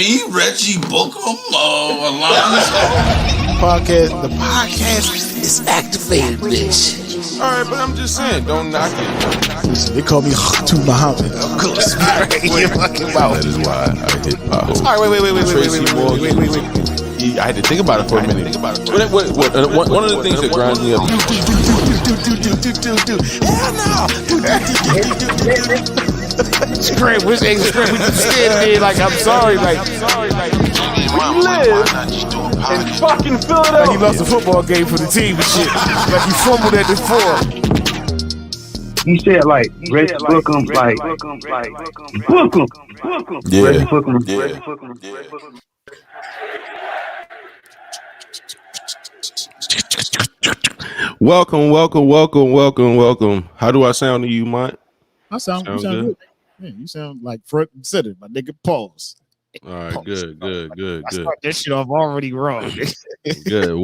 Me, Reggie Bucum, Alonzo. The podcast is activated, bitch. All right, but I'm just saying, don't knock it. Listen, they call me Khatu Muhammad. Of course, you're fucking about. That is why I hit potholes. All right, wait. I had to think about it for a minute. One of the things that grinds me up. It's great. Which ain't great? We just stand there like I'm sorry. We live in fucking Philadelphia. Like he lost a football game for the team and shit. Like he fumbled at the 4. He said like Reggie Bucum, like Bucum. Yeah. Reggie Bucum. Yeah. Welcome. How do I sound to you, Mont? You sound good. Yeah, you sound like front and center. My nigga, pause. All right, Pause. good. I start that shit off already wrong. Good.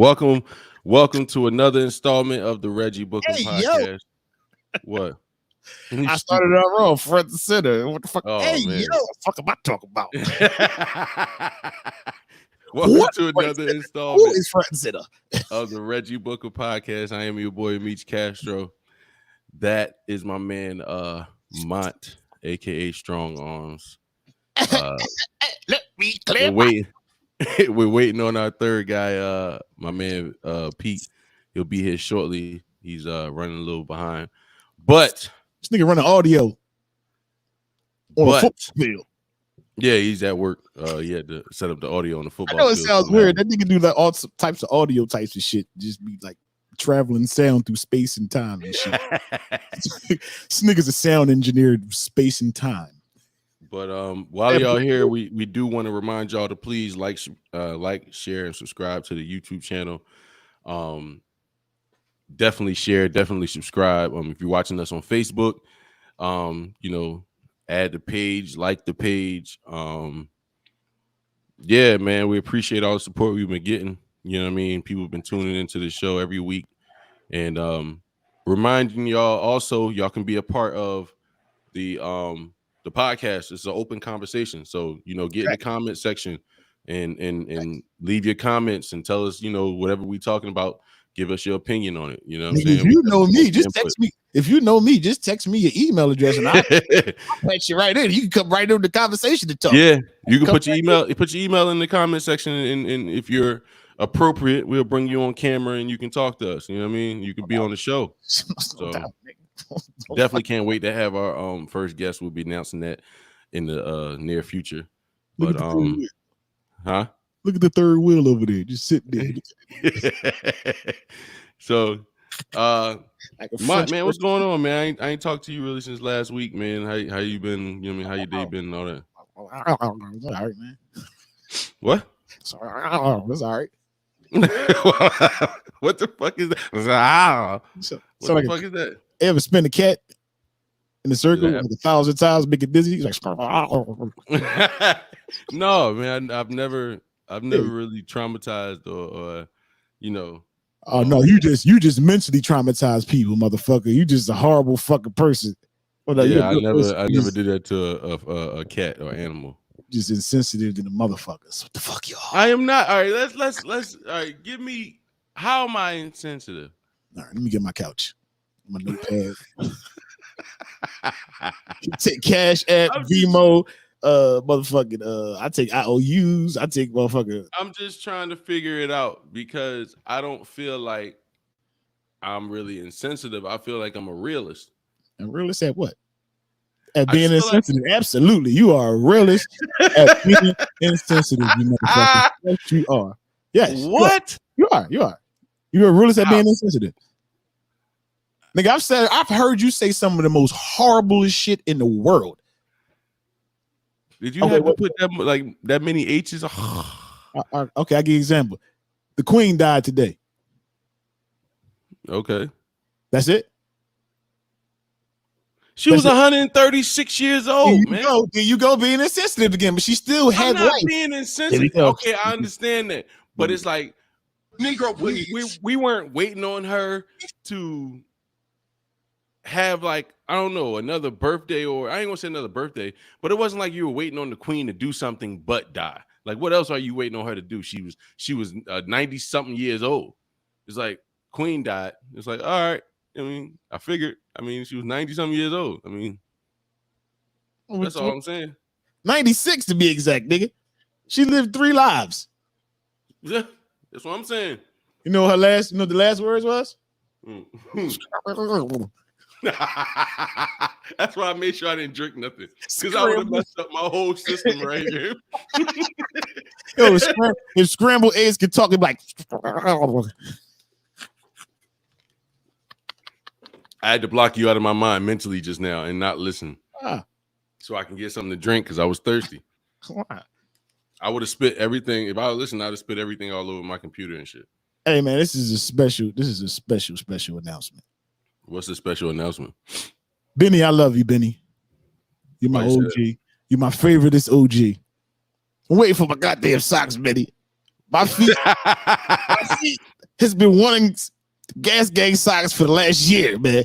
Welcome to another installment of the Reggie Bucum Podcast. Yo. What? I started it out wrong, front and center. What the fuck? Oh, man. man. What the fuck am I talking about? Welcome to another Who installment is front and center? of the Reggie Bucum Podcast. I am your boy Meech Castro. That is my man Mont, aka Strong Arms. Let me clear. We're waiting on our third guy, my man Pete. He'll be here shortly. He's running a little behind, but This nigga running audio on a football field. Yeah, he's at work. He had to set up the audio on the football. I know it field sounds weird. That nigga do like all types of audio types of shit. Just be like traveling sound through space and time and shit. This nigga's a sound engineer, space and time. But while y'all here, we do want to remind y'all to please like, share, and subscribe to the YouTube channel. Definitely share, definitely subscribe. If you're watching us on Facebook, add the page, like the page. Yeah, man, we appreciate all the support we've been getting. You know what I mean? People have been tuning into the show every week. And reminding y'all also, y'all can be a part of the podcast. It's an open conversation. So, get in the comment section and leave your comments and tell us, whatever we talking about. Give us your opinion on it. You know what I'm saying? If you know me, just text me. If you know me, just text me your email address and I'll put you right in. You can come right into the conversation to talk. Yeah, you can put your email. Put your email in the comment section, and if you're appropriate, we'll bring you on camera and you can talk to us. You know what I mean? You can be on the show. So definitely can't wait to have our first guest. We'll be announcing that in the near future. But huh? Look at the third wheel over there, just sitting there. So, man, what's going on, man? I ain't talked to you really since last week, man. How you been? You know what I mean? How your day been and all that? All right, man. What? It's all right. What the fuck is that? What the fuck is that? Ever spin a cat in a circle like 1,000 times, make it dizzy? He's like, no, man. I've never really traumatized or. Oh no, you just mentally traumatized people, motherfucker. You just a horrible fucking person. Well, I never did that to a cat or animal. Just insensitive to the motherfuckers. What the fuck, y'all? I am not. All right, let's. All right, give me. How am I insensitive? All right, let me get my couch, my notepad. Take Cash App, Vimo. Motherfucking I take IOUs, I take motherfucker. I'm just trying to figure it out because I don't feel like I'm really insensitive. I feel like I'm a realist. And realist at what? At being insensitive. Absolutely. You are a realist at being insensitive, you motherfucker. Yes, you are. Yes. What? You are. You're a realist at being insensitive. Nigga, I've heard you say some of the most horriblest shit in the world. Did you have to put that many H's? Okay, I'll give you an example. The Queen died today. Okay. That's it? She was 136 years old, man. There you go being insensitive again, but she still had life. Being insensitive. Okay, I understand that. But it's like, Negro, we weren't waiting on her to have like, I don't know, another birthday, or I ain't gonna say another birthday, but it wasn't like you were waiting on the queen to do something but die. Like, what else are you waiting on her to do? She was 90 something years old. It's like queen died. It's like, all right. I mean, I figured. I mean, she was 90 something years old. I mean, that's all I'm saying. 96 to be exact, nigga. She lived 3 lives. Yeah, that's what I'm saying. You know her last. You know the last words was. That's why I made sure I didn't drink nothing, because I would have messed up my whole system right here. Yo, if scrambled eggs could talk, it'd be like. I had to block you out of my mind mentally just now and not listen, so I can get something to drink because I was thirsty. I would have spit everything. If I would listen, I'd have spit everything all over my computer and shit. Hey man, this is a special announcement. What's the special announcement? Benny, I love you, Benny. You're my OG. You're my favoriteest OG. I'm waiting for my goddamn socks, Benny. My feet has been wanting Gas Gang socks for the last year, man.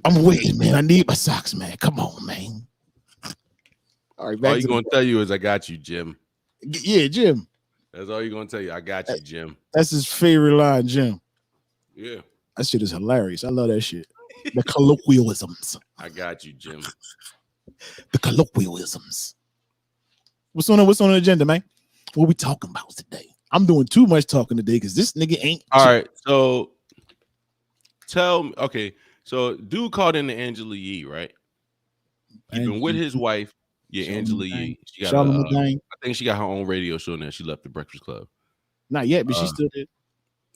I'm waiting, man. I need my socks, man. Come on, man. All right, all you're gonna tell you is I got you, Jim. Yeah, Jim. That's all you're gonna tell you. I got you, Jim. That's his favorite line, Jim. Yeah. That shit is hilarious. I love that shit. The colloquialisms. I got you, Jim. The colloquialisms. What's on the agenda, man? What we talking about today? I'm doing too much talking today because this nigga ain't. All right, so tell me. Okay, so dude called in to Angela Yee, right? He's been with his wife. Yeah, Angela Yee. She got I think she got her own radio show now. She left the Breakfast Club. Not yet, but she still did.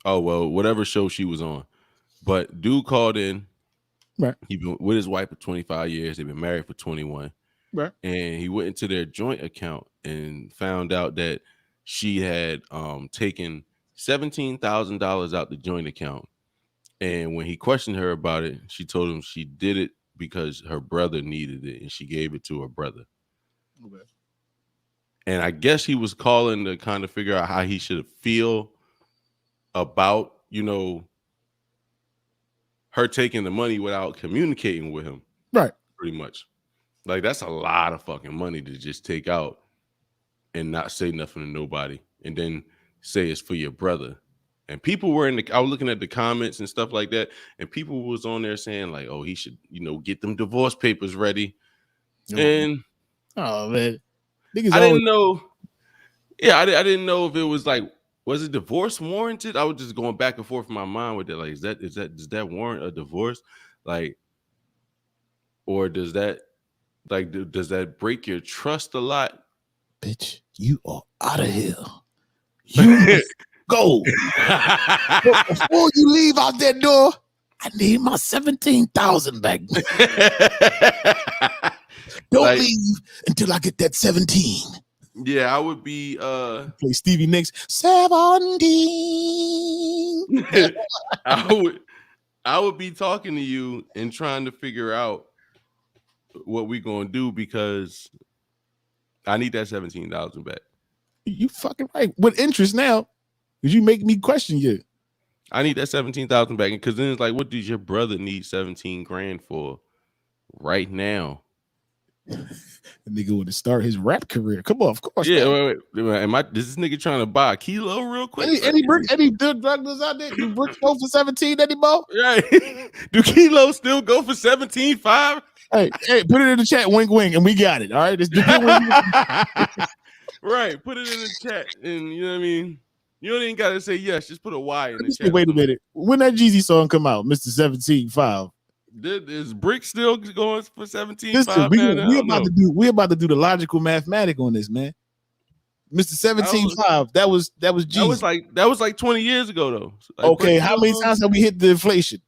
Oh well, whatever show she was on. But dude called in. Right. He's been with his wife for 25 years. They've been married for 21. Right. And he went into their joint account and found out that she had taken $17,000 out the joint account. And when he questioned her about it, she told him she did it because her brother needed it, and she gave it to her brother. Okay. And I guess he was calling to kind of figure out how he should feel about, you know, her taking the money without communicating with him. Right. Pretty much. Like, that's a lot of fucking money to just take out and not say nothing to nobody, and then say it's for your brother. And people were I was looking at the comments and stuff like that, and people was on there saying like, oh, he should, you know, get them divorce papers ready. And oh man, I didn't know. Yeah, I didn't know if it was like, was it divorce warranted? I was just going back and forth in my mind with that. Like, does that warrant a divorce? Like, or does that break your trust a lot? Bitch, you are out of here. You go. But before you leave out that door, I need my 17,000 back. Don't leave until I get that 17. Yeah, I would be play Stevie Nicks 17. I would be talking to you and trying to figure out what we gonna do, because I need that 17,000 back. You fucking right. With interest now, because you make me question you. I need that 17,000 back, because then it's like, what does your brother need 17 grand for right now? The nigga want to start his rap career. Come on, of course. Yeah, wait. Is this nigga trying to buy a kilo real quick? Any drug dealers out there? Do bricks go for 17 anymore? Right. Do kilos still go for 17.5? Hey, put it in the chat, wink, wink, and we got it. All right. Right. Put it in the chat, and you know what I mean? You don't even gotta say yes, just put a Y in the chat. Wait a minute. When that Jeezy song come out, Mr. 17.5. Is Brick still going for 17.5? We about to do the logical mathematic on this, man. Mr. 17.5. That was Jeezy. That was like 20 years ago though. Like, okay, how many times have we hit the inflation?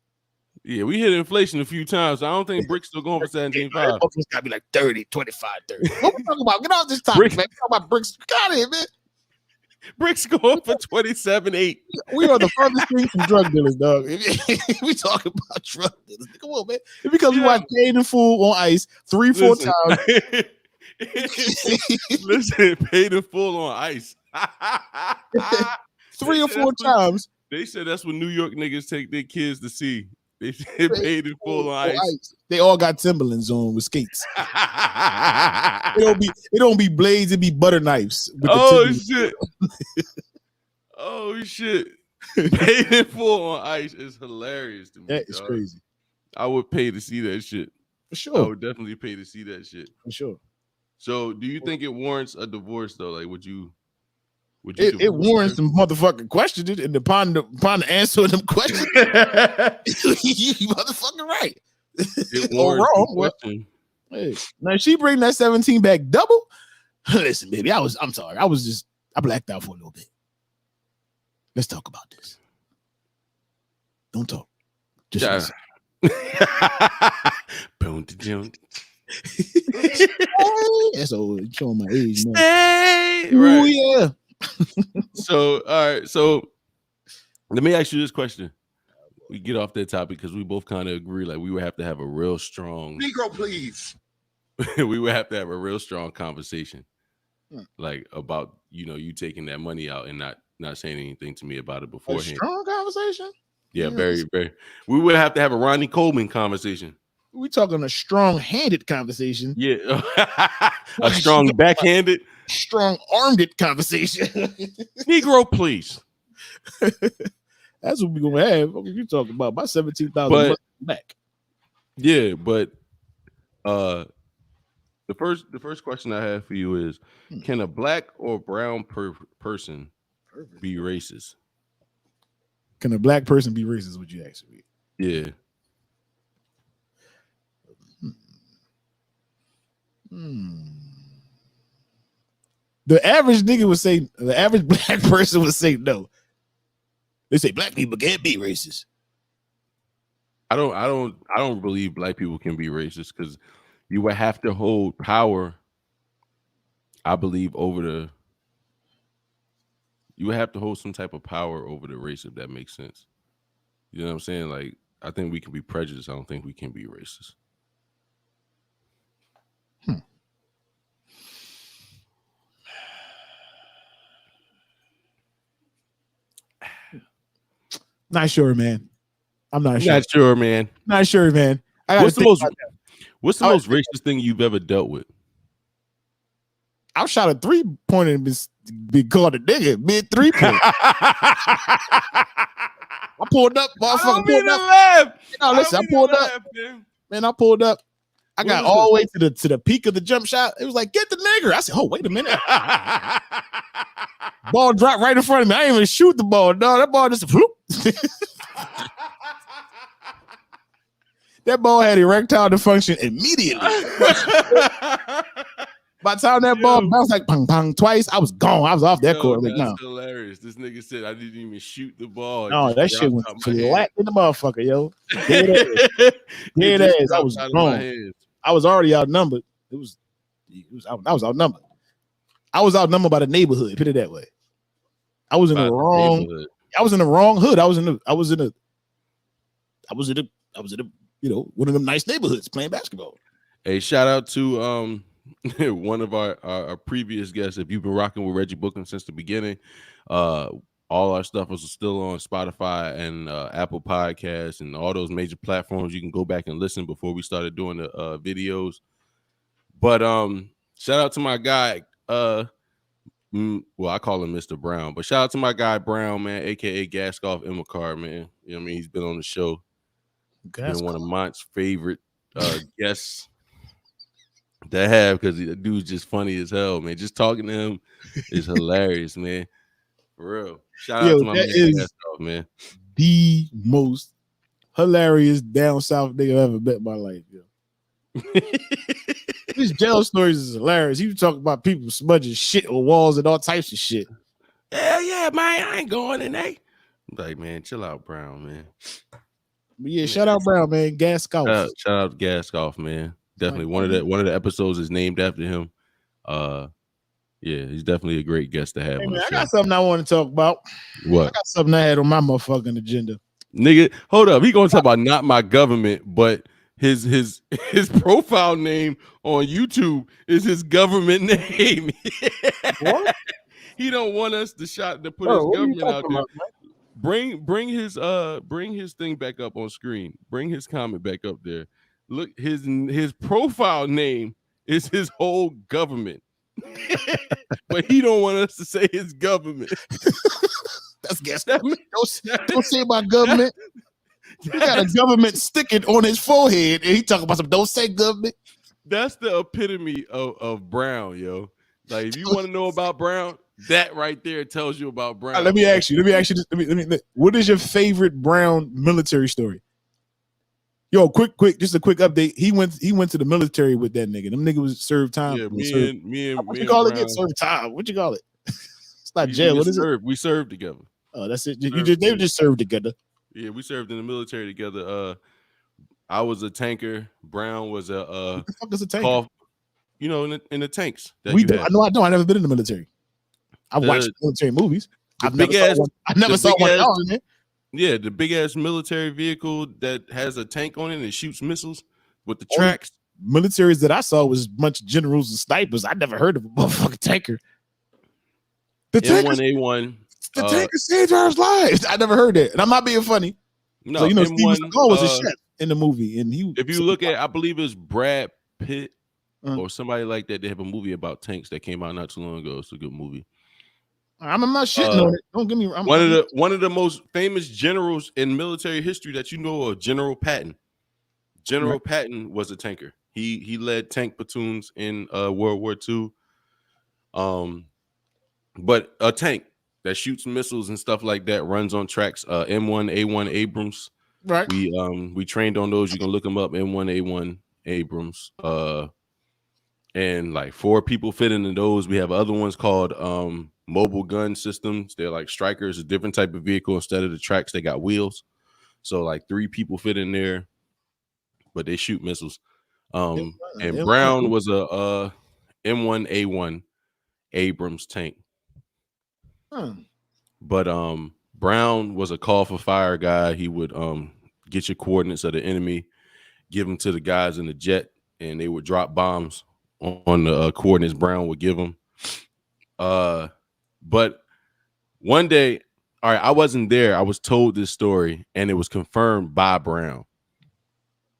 Yeah, we hit inflation a few times. So I don't think Brick's still going for 17.5. It's gotta be like 30, 25, 30. What we talking about? Get off this topic, man. We talking about Bricks. Got it, man. Brick's going for 27.8. We are the furthest thing from drug dealers, dog. We talking about drug dealers. Come on, man. It's because we watch Paid in Full on Ice 3-4 times. Listen, Paid in Full on Ice. 3 or 4 times. They said that's what New York niggas take their kids to see. They paid in full on ice. They all got Timberlands on with skates. It don't be blades, it be butter knives. Oh shit. Oh shit. Paid in full on ice is hilarious to me. That is crazy. I would pay to see that shit. For sure. I would definitely pay to see that shit. For sure. So do you think it warrants a divorce though? Like would you it warrants some motherfucking questions, and upon the answer to them questions, you motherfucking right. It or wrong. Hey, now she bring that 17 back double. Listen, baby, I'm sorry. I blacked out for a little bit. Let's talk about this. Don't talk. Just boom to jump. That's old. Showing my age, man. Right. Ooh, yeah. So, all right. So, let me ask you this question. We get off that topic because we both kind of agree. Like, we would have to have a real strong Negro, please. we would have to have a real strong conversation, like about you taking that money out and not saying anything to me about it beforehand. A strong conversation? Yeah, very, very. We would have to have a Ronnie Coleman conversation. We talking a strong-handed conversation. Yeah, a strong backhanded, strong-armed conversation. Negro, please. That's what we gonna have. What are you talking about? My 17,000 back. Yeah, but the first question I have for you is: can a black or brown person be racist? Can a black person be racist? Would you ask me? Yeah. The average nigga would say, the average black person would say no. They say black people can't be racist. I don't believe black people can be racist because you would have to hold power. I believe you would have to hold some type of power over the race, if that makes sense. You know what I'm saying? Like, I think we can be prejudiced. I don't think we can be racist. Not sure, man. I'm not sure. Not sure, man. Not sure, man. What's the most racist thing you've ever dealt with? I shot a 3-pointer and be called a nigga mid 3-point. I pulled up, motherfucker. I pulled up. Man, I pulled up. I got all the way to the peak of the jump shot. It was like, get the nigger. I said, oh, wait a minute. Ball dropped right in front of me. I didn't even shoot the ball. No, that ball just whoop. That ball had erectile dysfunction immediately. By the time that ball bounced like pong pong twice, I was gone. I was off that court. Like, that's hilarious. This nigga said I didn't even shoot the ball. No, that shit went flat in the motherfucker, yo. Dead ass. I was gone. I was already outnumbered. I was outnumbered. I was outnumbered by the neighborhood. Put it that way. I was in the wrong hood. I was in a one of them nice neighborhoods playing basketball. Hey, shout out to one of our previous guests. If you've been rocking with Reggie Bucum since the beginning, all our stuff was still on Spotify and Apple Podcasts and all those major platforms. You can go back and listen before we started doing the videos. But shout out to my guy. Well, I call him Mr. Brown, but shout out to my guy Brown, man, aka Gaskoff Immakar, man. You know what I mean? He's been on the show. Been one of Mont's favorite guests to have because the dude's just funny as hell, man. Just talking to him is hilarious, man. For real. Shout out to my man Gaskoff, man. The most hilarious down south nigga I've ever met in my life, yo. His jail stories is hilarious. He talk about people smudging shit on walls and all types of shit. Hell yeah, man. I ain't going in there. Like, man, chill out, Brown, man. But yeah, shout out Brown, man. Gaskoff. Shout out Gaskoff, man. Definitely one of the episodes is named after him. Yeah, he's definitely a great guest to have. Hey, on man, the I show. got something I want to talk about. What? I got something I had on my motherfucking agenda. Nigga, hold up. He gonna talk about not my government, but his profile name on YouTube is his government name. What? He don't want us to put his government out there. bring his thing back up on screen. Bring his comment back up there. Look, his profile name is his whole government. But he don't want us to say his government. That's guess. Don't say my government. He got a government sticking on his forehead, and he talking about some. Don't say government. That's the epitome of Brown, yo. Like, if you want to know about Brown, that right there tells you about Brown. Let me ask you. What is your favorite Brown military story? Yo, quick, just a quick update. He went to the military with that nigga. Them niggas was served time. Yeah, me and what you call it? Served time. What you call it? It's not jail. What is it? We served together. Oh, that's it. They just served together. Yeah, we served in the military together. I was a tanker. Brown was a what the fuck is a tanker? In the tanks. I know. I never been in the military. I've watched military movies. I never saw one in there. Yeah, the big ass military vehicle that has a tank on it and shoots missiles with the tracks. Militaries that I saw was a bunch of generals and snipers. I never heard of a motherfucking tanker. The M1A1. The tanker saved our lives. I never heard that, and I'm not being funny. No, so, Steven Seagal was a chef in the movie, and he. If you look at, I believe it's Brad Pitt or somebody like that. They have a movie about tanks that came out not too long ago. It's a good movie. I'm not shitting on it. Don't get me wrong. One of the most famous generals in military history that you know of, General Patton. General Patton was a tanker. He led tank platoons in World War II. But a tank that shoots missiles and stuff like that, runs on tracks. M1A1 Abrams. Right. We trained on those. You can look them up. M1A1 Abrams. And like 4 people fit into those. We have other ones called mobile gun systems. They're like Strikers, a different type of vehicle. Instead of the tracks, they got wheels. So like 3 people fit in there, but they shoot missiles. And Brown was a M1A1 Abrams tank. But Brown was a call for fire guy. He would get your coordinates of the enemy, give them to the guys in the jet, and they would drop bombs on the coordinates Brown would give them. But one day, all right, I wasn't there. I was told this story, and it was confirmed by Brown.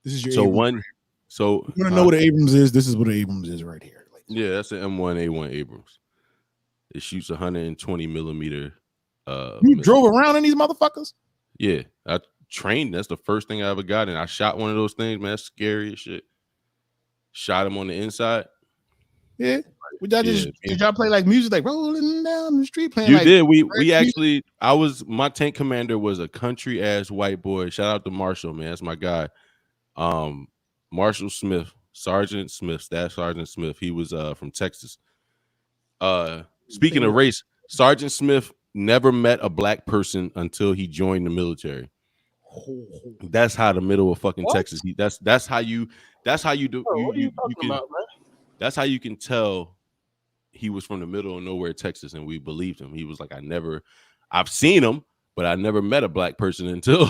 This is your so Abrams. one. So you want to know what an Abrams is? This is what an Abrams is right here. Yeah, that's an M1A1 Abrams. It shoots 120 millimeter. You drove around in these motherfuckers? Yeah, I trained. That's the first thing I ever got, and I shot one of those things. Man, that's scary as shit. Shot him on the inside. Yeah. Did y'all play like music, like rolling down the street playing? You did. We actually. My tank commander was a country ass white boy. Shout out to Marshall, man. That's my guy. Marshall Smith, Sergeant Smith, Staff Sergeant Smith. He was from Texas. Speaking of race, Sergeant Smith never met a black person until he joined the military. That's how the middle of fucking Texas. That's how you do. That's how you can tell he was from the middle of nowhere, Texas, and we believed him. He was like, I've seen him, but I never met a black person until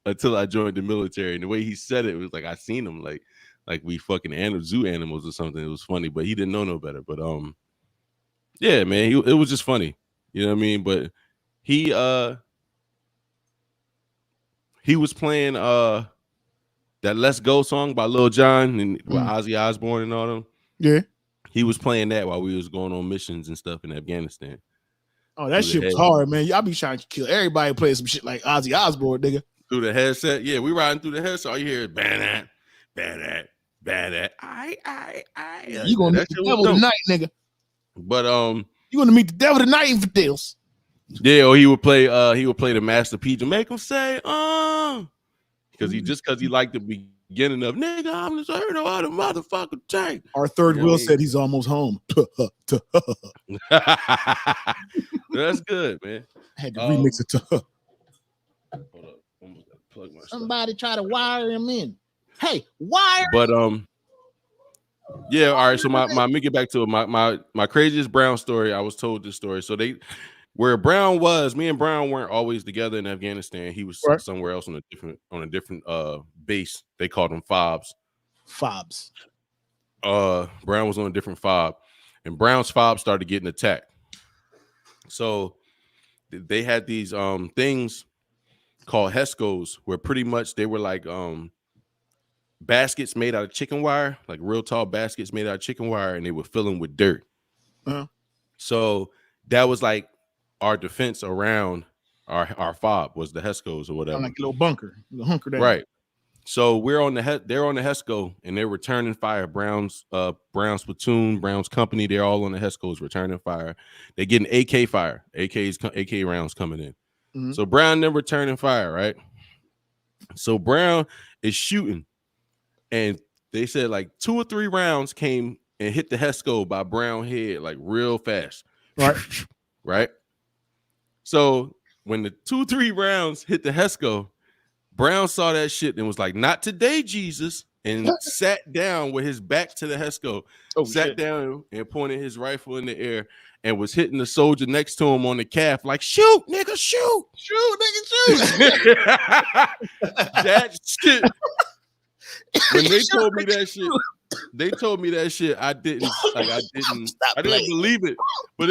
I joined the military. And the way he said it was like, I seen him like we fucking zoo animals or something. It was funny, but he didn't know no better. But yeah, man, it was just funny. You know what I mean? But he was playing that Let's Go song by Lil Jon and with Ozzy Osbourne and all them. Yeah. He was playing that while we was going on missions and stuff in Afghanistan. Oh, that shit was hard, man. Y'all be trying to kill everybody playing some shit like Ozzy Osbourne, nigga. Through the headset. Yeah, we riding through the headset. All you hear is bad. You gonna meet the devil tonight, nigga. But you gonna meet the devil tonight, infidels. Yeah, or he would play the Master P to make him say, because he liked the beginning of nigga, I'm just heard about a motherfucking tank. Our third wheel said he's almost home. That's good, man. I had to remix it to hold up. I'm gonna plug my somebody try to wire him in. Hey, wire. But yeah, all right. So let me get back to it. My craziest Brown story. I was told this story. So where Brown was, me and Brown weren't always together in Afghanistan. He was somewhere else on a different base. They called them FOBs. FOBs. Brown was on a different FOB, and Brown's FOB started getting attacked. So they had these things called Hescos, where pretty much they were like baskets made out of chicken wire, like real tall baskets made out of chicken wire, and they were filling with dirt. Uh-huh. So that was like our defense around our fob was the Hescos or whatever. Like a little bunker, a hunker down. Right. So they're on the Hesco and they're returning fire. Brown's platoon, Brown's company, they're all on the Hescos returning fire. They're getting AK fire, AK rounds coming in. Mm-hmm. So Brown then returning fire, right? So Brown is shooting, and they said like 2 or 3 rounds came and hit the Hesco by Brown head like real fast. Right. Right. So when the 2-3 rounds hit the Hesco, Brown saw that shit and was like, "Not today, Jesus," and sat down with his back to the Hesco, sat down and pointed his rifle in the air and was hitting the soldier next to him on the calf like, "Shoot, nigga, shoot, nigga, shoot." That shit. When they told me that shit, I didn't believe it, but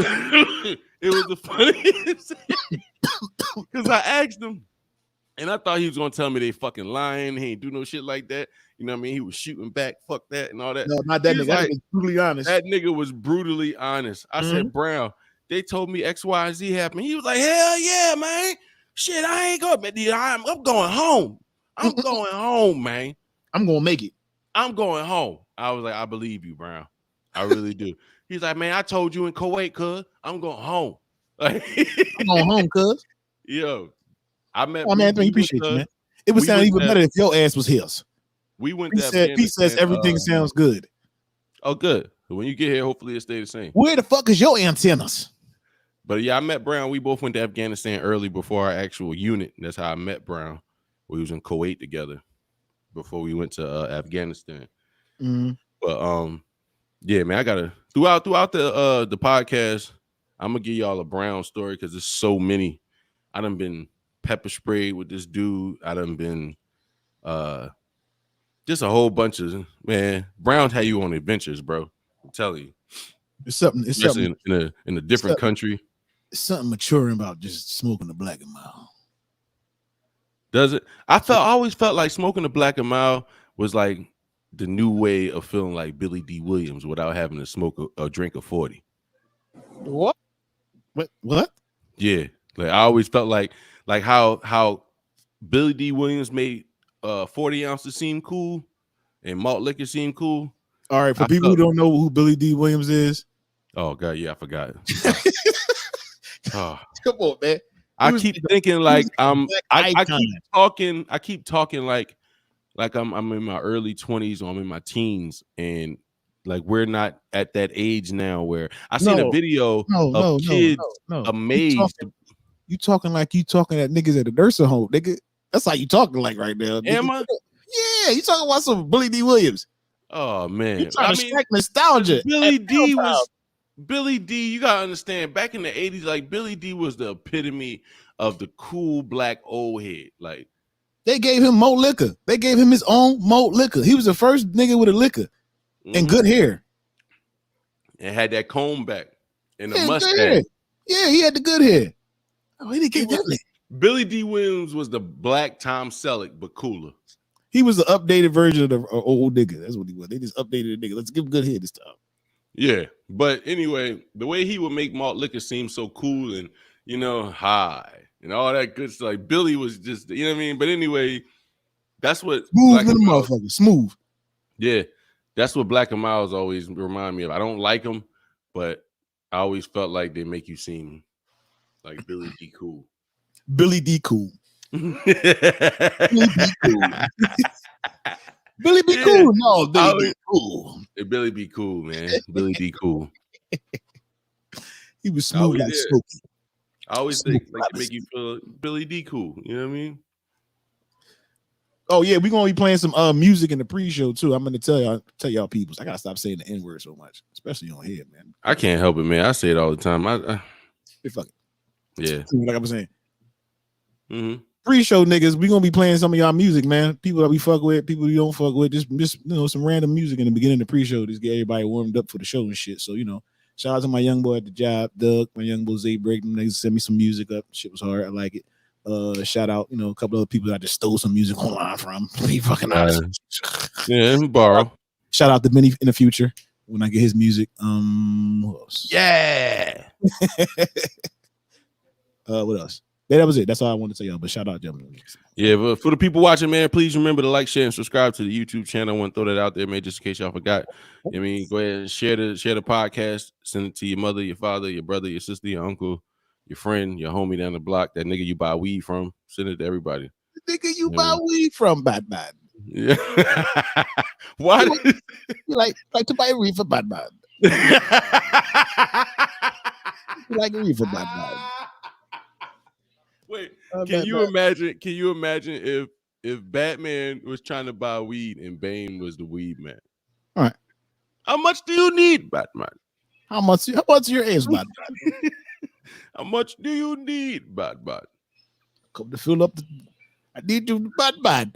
it was the funniest because I asked him. And I thought he was gonna tell me they fucking lying. He ain't do no shit like that. You know what I mean? He was shooting back, fuck that, and all that. No, not that nigga. Like, that was brutally honest. That nigga was brutally honest. I said, Brown, they told me X, Y, and Z happened. He was like, hell yeah, man. Shit, I ain't going. I'm going home. I'm going home, man. I'm gonna make it. I'm going home. I was like, I believe you, Brown. I really do. He's like, man, I told you in Kuwait, cuz I'm going home. Like, I'm going home, cuz. Yo. I met. Oh man, I appreciate you, man. It would sound even better if your ass was his. We went. He says everything sounds good. Oh, good. When you get here, hopefully it stay the same. Where the fuck is your antennas? But yeah, I met Brown. We both went to Afghanistan early before our actual unit. That's how I met Brown. We was in Kuwait together before we went to Afghanistan. Mm-hmm. But yeah, man, I gotta throughout the podcast, I'm gonna give y'all a Brown story because there's so many. I done been pepper sprayed with this dude. I done been just a whole bunch of, man. Brown had you on adventures, bro. I'm telling you. It's something in a different country. It's something maturing about just smoking the Black and Mild. Does it? I always felt like smoking the Black and Mild was like the new way of feeling like Billy D. Williams without having to smoke a drink of 40. What? What? Yeah. Like I always felt like how Billy D. Williams made 40 ounces seem cool and malt liquor seem cool. All right, for people who don't know who Billy D. Williams is. Oh God, yeah, I forgot. Come on, man. I keep thinking like I keep talking like I'm in my early 20s or I'm in my teens, and like we're not at that age now where I seen a video of kids amazed. You talking like you talking at niggas at a nursing home, nigga. That's how you talking like right now. Nigga. Am I? Yeah, you talking about some Billy D. Williams. Oh man, you trying to strike nostalgia. Billy D. You gotta understand. Back in the 80s, like Billy D. was the epitome of the cool black old head. Like they gave him malt liquor. They gave him his own malt liquor. He was the first nigga with a liquor and good hair. And had that comb back and a mustache. Yeah, he had the good hair. Oh, he didn't get that. Billy D. Williams was the black Tom Selleck, but cooler. He was the updated version of the old nigga. That's what he was. They just updated the nigga. Let's give him good hair this time. Yeah, but anyway, the way he would make malt liquor seem so cool and, you know, high and all that good stuff. Like Billy was just, you know what I mean? But anyway, that's what smooth in the motherfucker. Smooth. Yeah, that's what Black and Miles always remind me of. I don't like them, but I always felt like they make you seem like Billy D. Cool. Billy D. Cool. Billy B. Cool. Billy B. Cool. No, Billy B. Cool. Billy B. Cool, man. Billy D. Cool. He was smooth like Smokey. I always think like to make you feel Billy D. Cool. You know what I mean? Oh yeah, we're gonna be playing some music in the pre-show too. I'm gonna tell y'all people. I gotta stop saying the N-word so much, especially on here, man. I can't help it, man. I say it all the time. Fuck it. Yeah. Like I was saying. Pre-show niggas, we gonna be playing some of y'all music, man. People that we fuck with, people you don't fuck with, just you know, some random music in the beginning of the pre-show. Just get everybody warmed up for the show and shit. So, you know, shout out to my young boy at the job, Doug, my young boy Zay Break. Them niggas send me some music up. Shit was hard. I like it. Shout out, a couple other people that I just stole some music online from. Be fucking honest. Yeah, borrow. Shout out to Benny in the future when I get his music. Who else? Yeah. What else? Yeah, that was it. That's all I wanted to say, y'all. But shout out, gentlemen. Yeah, but for the people watching, man, please remember to like, share, and subscribe to the YouTube channel. I want to throw that out there, man, just in case y'all forgot. I mean, go ahead and share the podcast. Send it to your mother, your father, your brother, your sister, your uncle, your friend, your homie down the block, that nigga you buy weed from. Send it to everybody. The nigga you buy weed from, Batman. Yeah. Why? You like to buy weed for Batman. You like weed for Batman. Wait, can you imagine? Can you imagine if Batman was trying to buy weed and Bane was the weed man? All right. How much do you need, Batman? How much your age, Batman? How much do you need, Batman? Come to fill up I need you, Batman.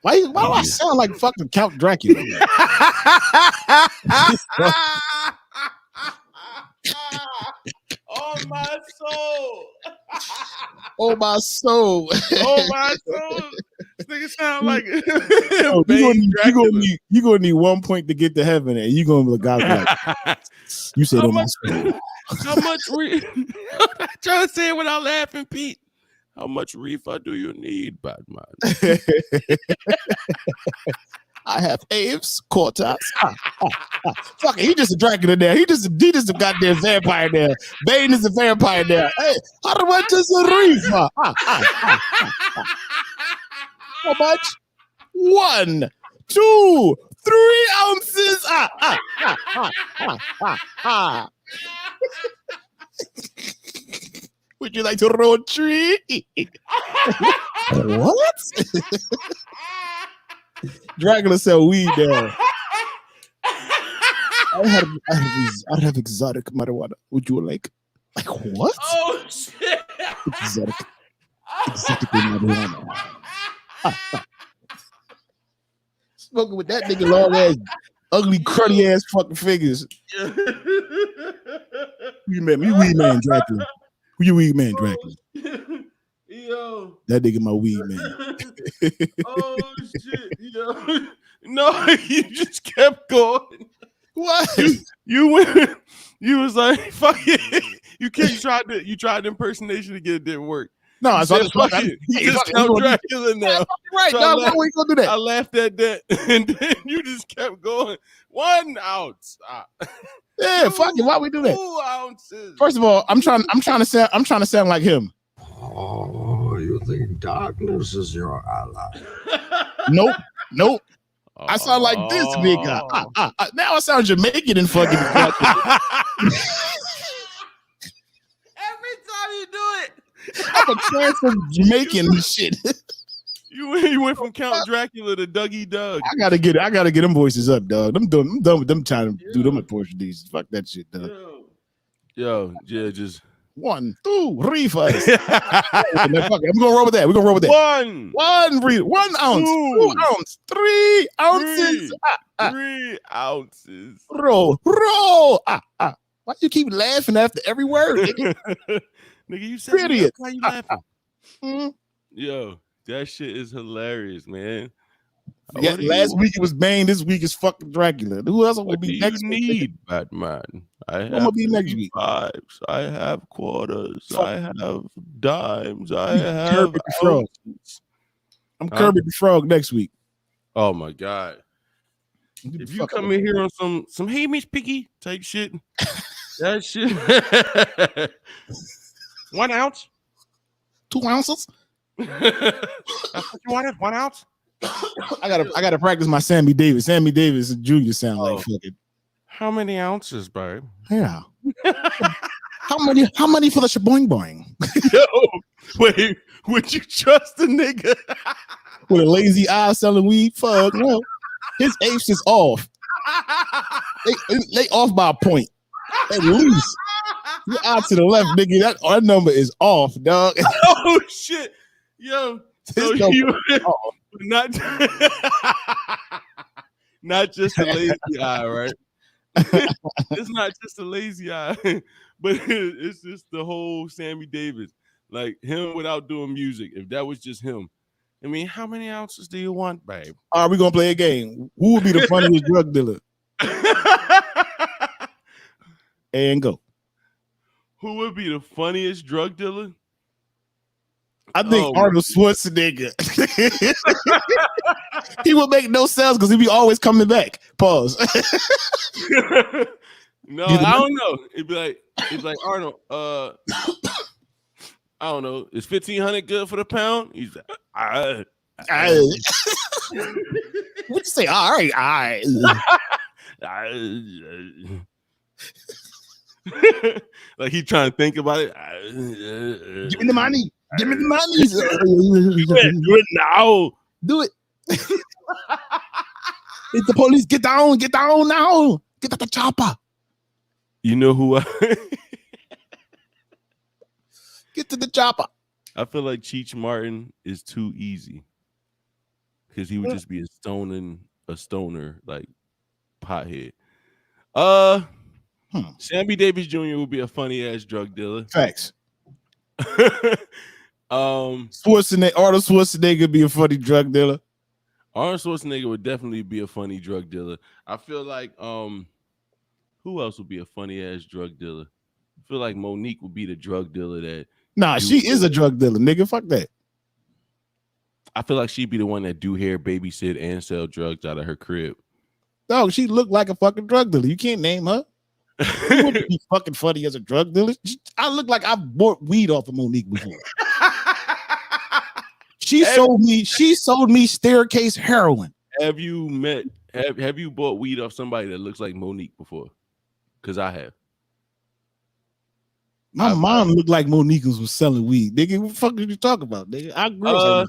Why do I sound like fucking Count Dracula? Oh my soul. Oh my soul. Oh my soul. This nigga sound like you're gonna need 1 point to get to heaven, and you're gonna be like, you said on my soul. How much I'm trying to say it without laughing, Pete. How much reefer do you need, Batman? I have apes, quarters. Fuck it, he just a Dracula there. He just a goddamn vampire there. Bane is a vampire there. Hey, how much is a reefer? How much? 1, 2, 3 ounces. Would you like to roll a tree? What? Dracula sell weed there. I have exotic marijuana. Would you like what? Oh shit! Exotic marijuana. Smoking with that nigga long ass, ugly, cruddy ass fucking figures. You weed man Dracula. Who you weed man Dracula? Yo. That nigga my weed man. Oh shit, yo. No, you just kept going. What? You went. You was like, fuck it. You tried the impersonation again. It didn't work. No, I said fuck it. You just Count Dracula now. Right, so dog. Why we gonna do that? I laughed at that, and then you just kept going. 1 ounce. Yeah, fuck it. Why we do that? 2 ounces. First of all, I'm trying to sound like him. Oh, you think darkness is your ally? Nope. I sound like this nigga. Now I sound Jamaican and fucking. Every time you do it, I'm a transfer Jamaican and shit. You went from Count Dracula to Dougie Doug. I gotta get them voices up, dog. I'm done with them trying to do them in Portuguese. Fuck that shit, dog. Yo, yeah, just 1, 2 reefers. I'm gonna roll with that. We're gonna roll with that. 1 ounce, 2 ounces, 3 ounces. 3 ounces. Roll. Why you keep laughing after every word, nigga? Nigga, you said idiot. Why you laughing? Yo, that shit is hilarious, man. Yeah, last week it was Bane. This week is fucking Dracula. Who else will be next week? Batman. I'm gonna be next week. Vibes. I have quarters. I have dimes. I have Kermit the Frog. I'm Kermit the Frog next week. Oh my god! If you come in here on some hey Meech Piggy type shit, that shit. 1 ounce, 2 ounces. That's what you wanted. 1 ounce. I gotta practice my Sammy Davis. Sammy Davis and Junior sound like fucking. How many ounces, babe? Yeah. How many for the shaboing boing? Yo, wait, would you trust a nigga with a lazy eye selling weed? Fuck no. His apes is off. They off by a point. At least. You're out to the left, nigga. That number is off, dog. Oh shit. Yo. So you not just a lazy eye, right? It's not just a lazy eye, but it's just the whole Sammy Davis. Like him without doing music. If that was just him, I mean, how many ounces do you want, babe? All right, we're gonna play a game. Who would be the funniest drug dealer? And go. Who would be the funniest drug dealer? I think Arnold Schwarzenegger. He would make no sense because he'd be always coming back. Pause. No, I don't know. It'd be like Arnold. I don't know. Is 1,500 good for the pound? He's like, What'd you say? All right. Like he trying to think about it. Give me the money. Give me the money. Do it now. Do it. It's the police. Get down now. Get out the chopper. You know who Get to the chopper. I feel like Cheech Martin is too easy because he would just be a stoner like pothead. Sammy Davis Jr. would be a funny ass drug dealer. Facts. Arnold Schwarzenegger would be a funny drug dealer. Arnold Schwarzenegger would definitely be a funny drug dealer. I feel like who else would be a funny ass drug dealer? I feel like Monique would be the drug dealer that. Nah, she is a drug dealer, nigga. Fuck that. I feel like she'd be the one that do hair, babysit, and sell drugs out of her crib. Dog, she looked like a fucking drug dealer. You can't name her. She wouldn't be fucking funny as a drug dealer. I look like I bought weed off of Monique before. She sold me staircase heroin. Have you bought weed off somebody that looks like Monique before? Because I have. My mom looked like Monique was selling weed. Nigga, what the fuck did you talk about? Nigga, I grew up.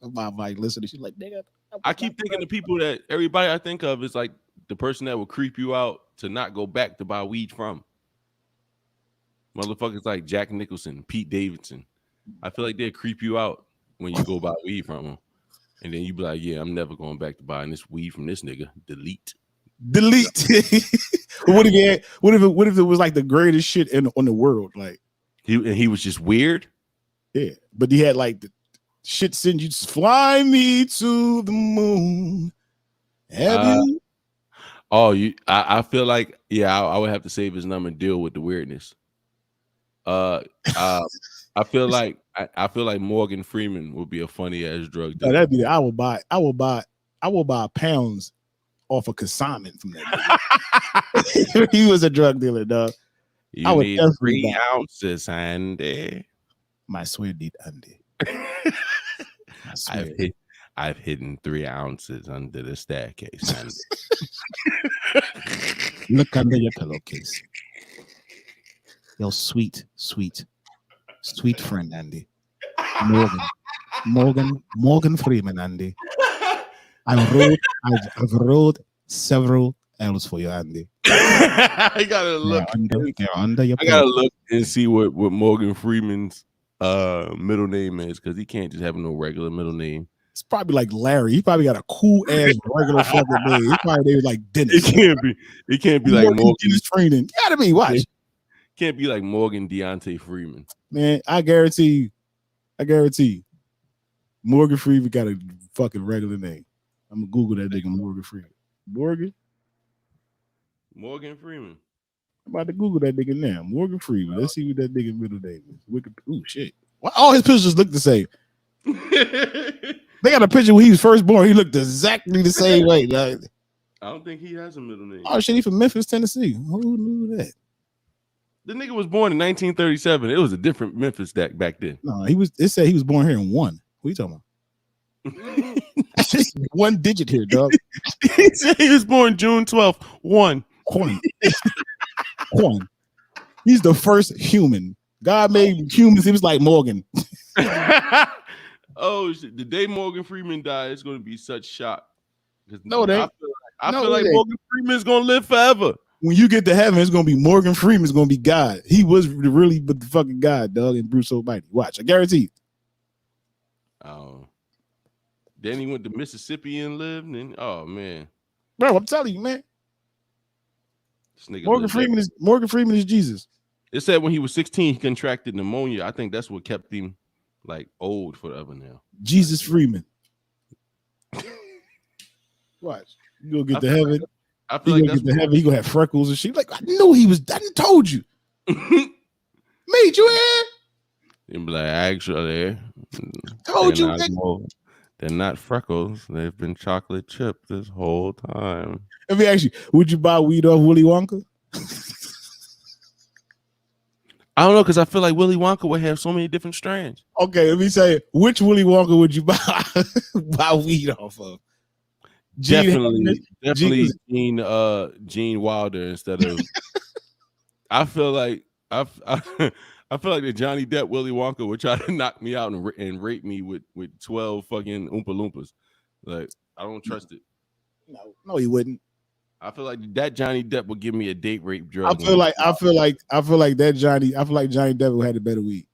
My mom might listen. She's like, nigga. I keep thinking the people that everybody I think of is like the person that will creep you out to not go back to buy weed from. Motherfuckers like Jack Nicholson, Pete Davidson. I feel like they'll creep you out when you go buy weed from them. And then you be like, yeah, I'm never going back to buying this weed from this nigga. Delete. What if it was like the greatest shit on the world? Like he was just weird. Yeah, but he had like the shit send you fly me to the moon. Have you? I feel like I would have to save his number and deal with the weirdness. I feel like Morgan Freeman would be a funny ass drug dealer. No, that'd be I will buy pounds off a consignment from that. He was a drug dealer, dog. I would need 3 ounces, Andy. My sweet Andy. I've hidden 3 ounces under the staircase, Andy. Look under your pillowcase. Your sweet friend, Andy. Morgan Freeman, Andy. I've wrote several L's for you, Andy. I gotta look. I gotta look and see what Morgan Freeman's middle name is, because he can't just have no regular middle name. It's probably like Larry. He probably got a cool ass regular fucking name. He probably like Dennis. It can't be like Morgan Dennis Freeman. Gotta be watch. Can't be like Morgan Deontay Freeman. Man, I guarantee you, Morgan Freeman got a fucking regular name. I'm gonna Google that nigga Morgan Freeman. Morgan Freeman. I'm about to Google that nigga now. Morgan Freeman. Let's see what that nigga middle name is. Ooh, shit. Why all his pictures look the same? They got a picture when he was first born. He looked exactly the same way. Like, I don't think he has a middle name. Oh shit, he from Memphis, Tennessee. Who knew that? The nigga was born in 1937. It was a different Memphis back then. No, it said he was born here in 1. What are you talking about? One digit here, dog. He said he was born June 12th. 1. Coin. He's the first human. God made humans. He was like Morgan. Oh shit! The day Morgan Freeman died, it's going to be such shock. No, they. I feel like Morgan Freeman is going to live forever. When you get to heaven, it's going to be Morgan Freeman. It's going to be God. He was really the fucking God, dog, and Bruce Almighty. Watch, I guarantee. Then he went to Mississippi and lived. And oh man, bro, I'm telling you, man. Morgan Freeman is Jesus. It said when he was 16, he contracted pneumonia. I think that's what kept him like old forever now. Jesus Freeman. Watch. You gonna get to heaven. I feel like get to heaven. He gonna have freckles and shit. Like, I knew he was. I done told you. Meech, you here? He'd be like, actually, Told you. They're not freckles. They've been chocolate chip this whole time. Let me ask you, would you buy weed off Willy Wonka? I don't know, because I feel like Willy Wonka would have so many different strands. Okay, let me say, which Willy Wonka would you buy weed off of? Definitely Gene Wilder instead of. I feel like I feel like the Johnny Depp Willy Wonka would try to knock me out and rape me with 12 fucking Oompa Loompas. Like, I don't trust it. No, he wouldn't. I feel like that Johnny Depp would give me a date rape drug. I feel like Johnny Depp would have the better weed.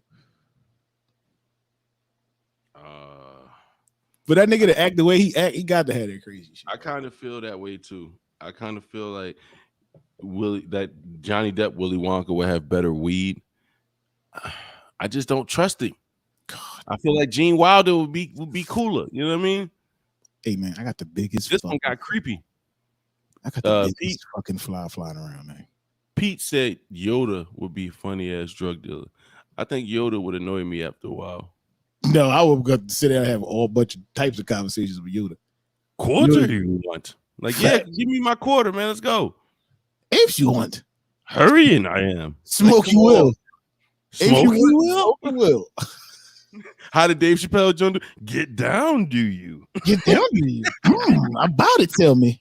But that nigga to act the way he act, he got to have that crazy shit. I kind of feel that way too. I kind of feel like that Johnny Depp Willy Wonka would have better weed. I just don't trust him. God, I feel like Gene Wilder would be cooler. You know what I mean? Hey man, I got the biggest. This one got creepy. I got the biggest fucking fly flying around, man. Pete said Yoda would be a funny ass drug dealer. I think Yoda would annoy me after a while. No, I would go sit there and have all bunch of types of conversations with Yoda. Quarter you want? Like, yeah, give me my quarter, man. Let's go. If you want. Hurrying, I am. Smoke like, you will. Smoke you will. Smoke you will. How did Dave Chappelle John do? Get down, do you? Get down, do you? About it, tell me.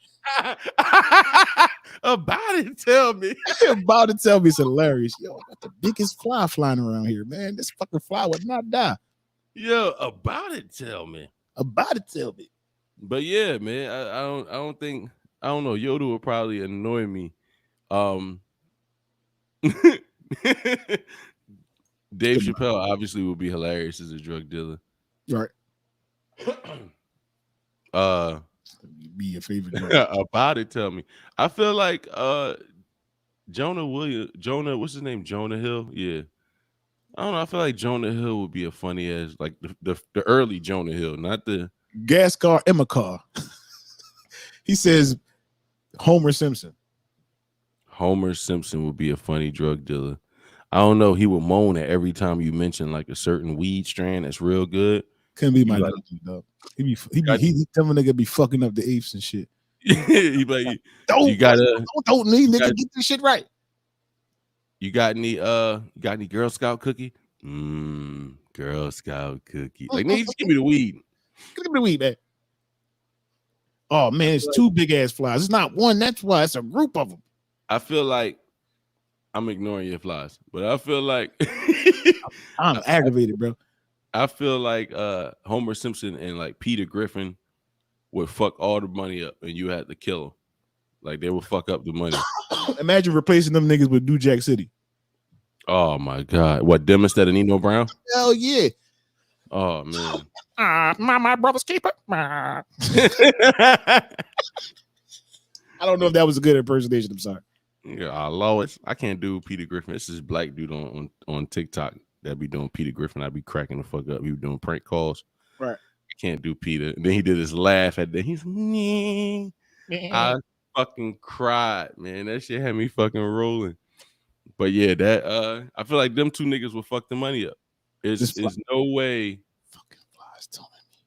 About it, tell me. About it, tell me. It's hilarious. Yo, I got the biggest fly flying around here, man. This fucking fly would not die. Yo, about it, tell me. About it, tell me. But yeah, man, I don't know. Yoda would probably annoy me. Dave Chappelle obviously would be hilarious as a drug dealer. Right. Be your favorite drug. About it, tell me. I feel like Jonah, what's his name? Jonah Hill? Yeah. I don't know. I feel like Jonah Hill would be a funny ass, like the early Jonah Hill, not the gas car, Emma car. He says Homer Simpson. Homer Simpson would be a funny drug dealer. I don't know. He would moan at every time you mention like a certain weed strand that's real good. Couldn't be my dog. He tell me nigga be fucking up the apes and shit. He like, don't need nigga, get this shit right. You got any Girl Scout cookie? Girl Scout cookie. Like, nigga, just give me the weed. Give me the weed, man. Oh man, it's two big ass flies. It's not one. That's why it's a group of them. I feel like I'm ignoring your flies, but I feel like I'm aggravated, bro. I feel like Homer Simpson and like Peter Griffin would fuck all the money up, and you had to kill them. Like they would fuck up the money. Imagine replacing them niggas with New Jack City. Oh my God! What, them instead of Nino Brown? Hell yeah! Oh man! My brother's keeper. I don't know if that was a good impersonation. I'm sorry. Yeah, Lois. I can't do Peter Griffin. This is black dude on TikTok that be doing Peter Griffin. I be cracking the fuck up. He be doing prank calls. Right. I can't do Peter. And then he did his laugh at that. He's I fucking cried, man. That shit had me fucking rolling. But yeah, that I feel like them two niggas will fuck the money up. There's no way. Fucking flies telling me.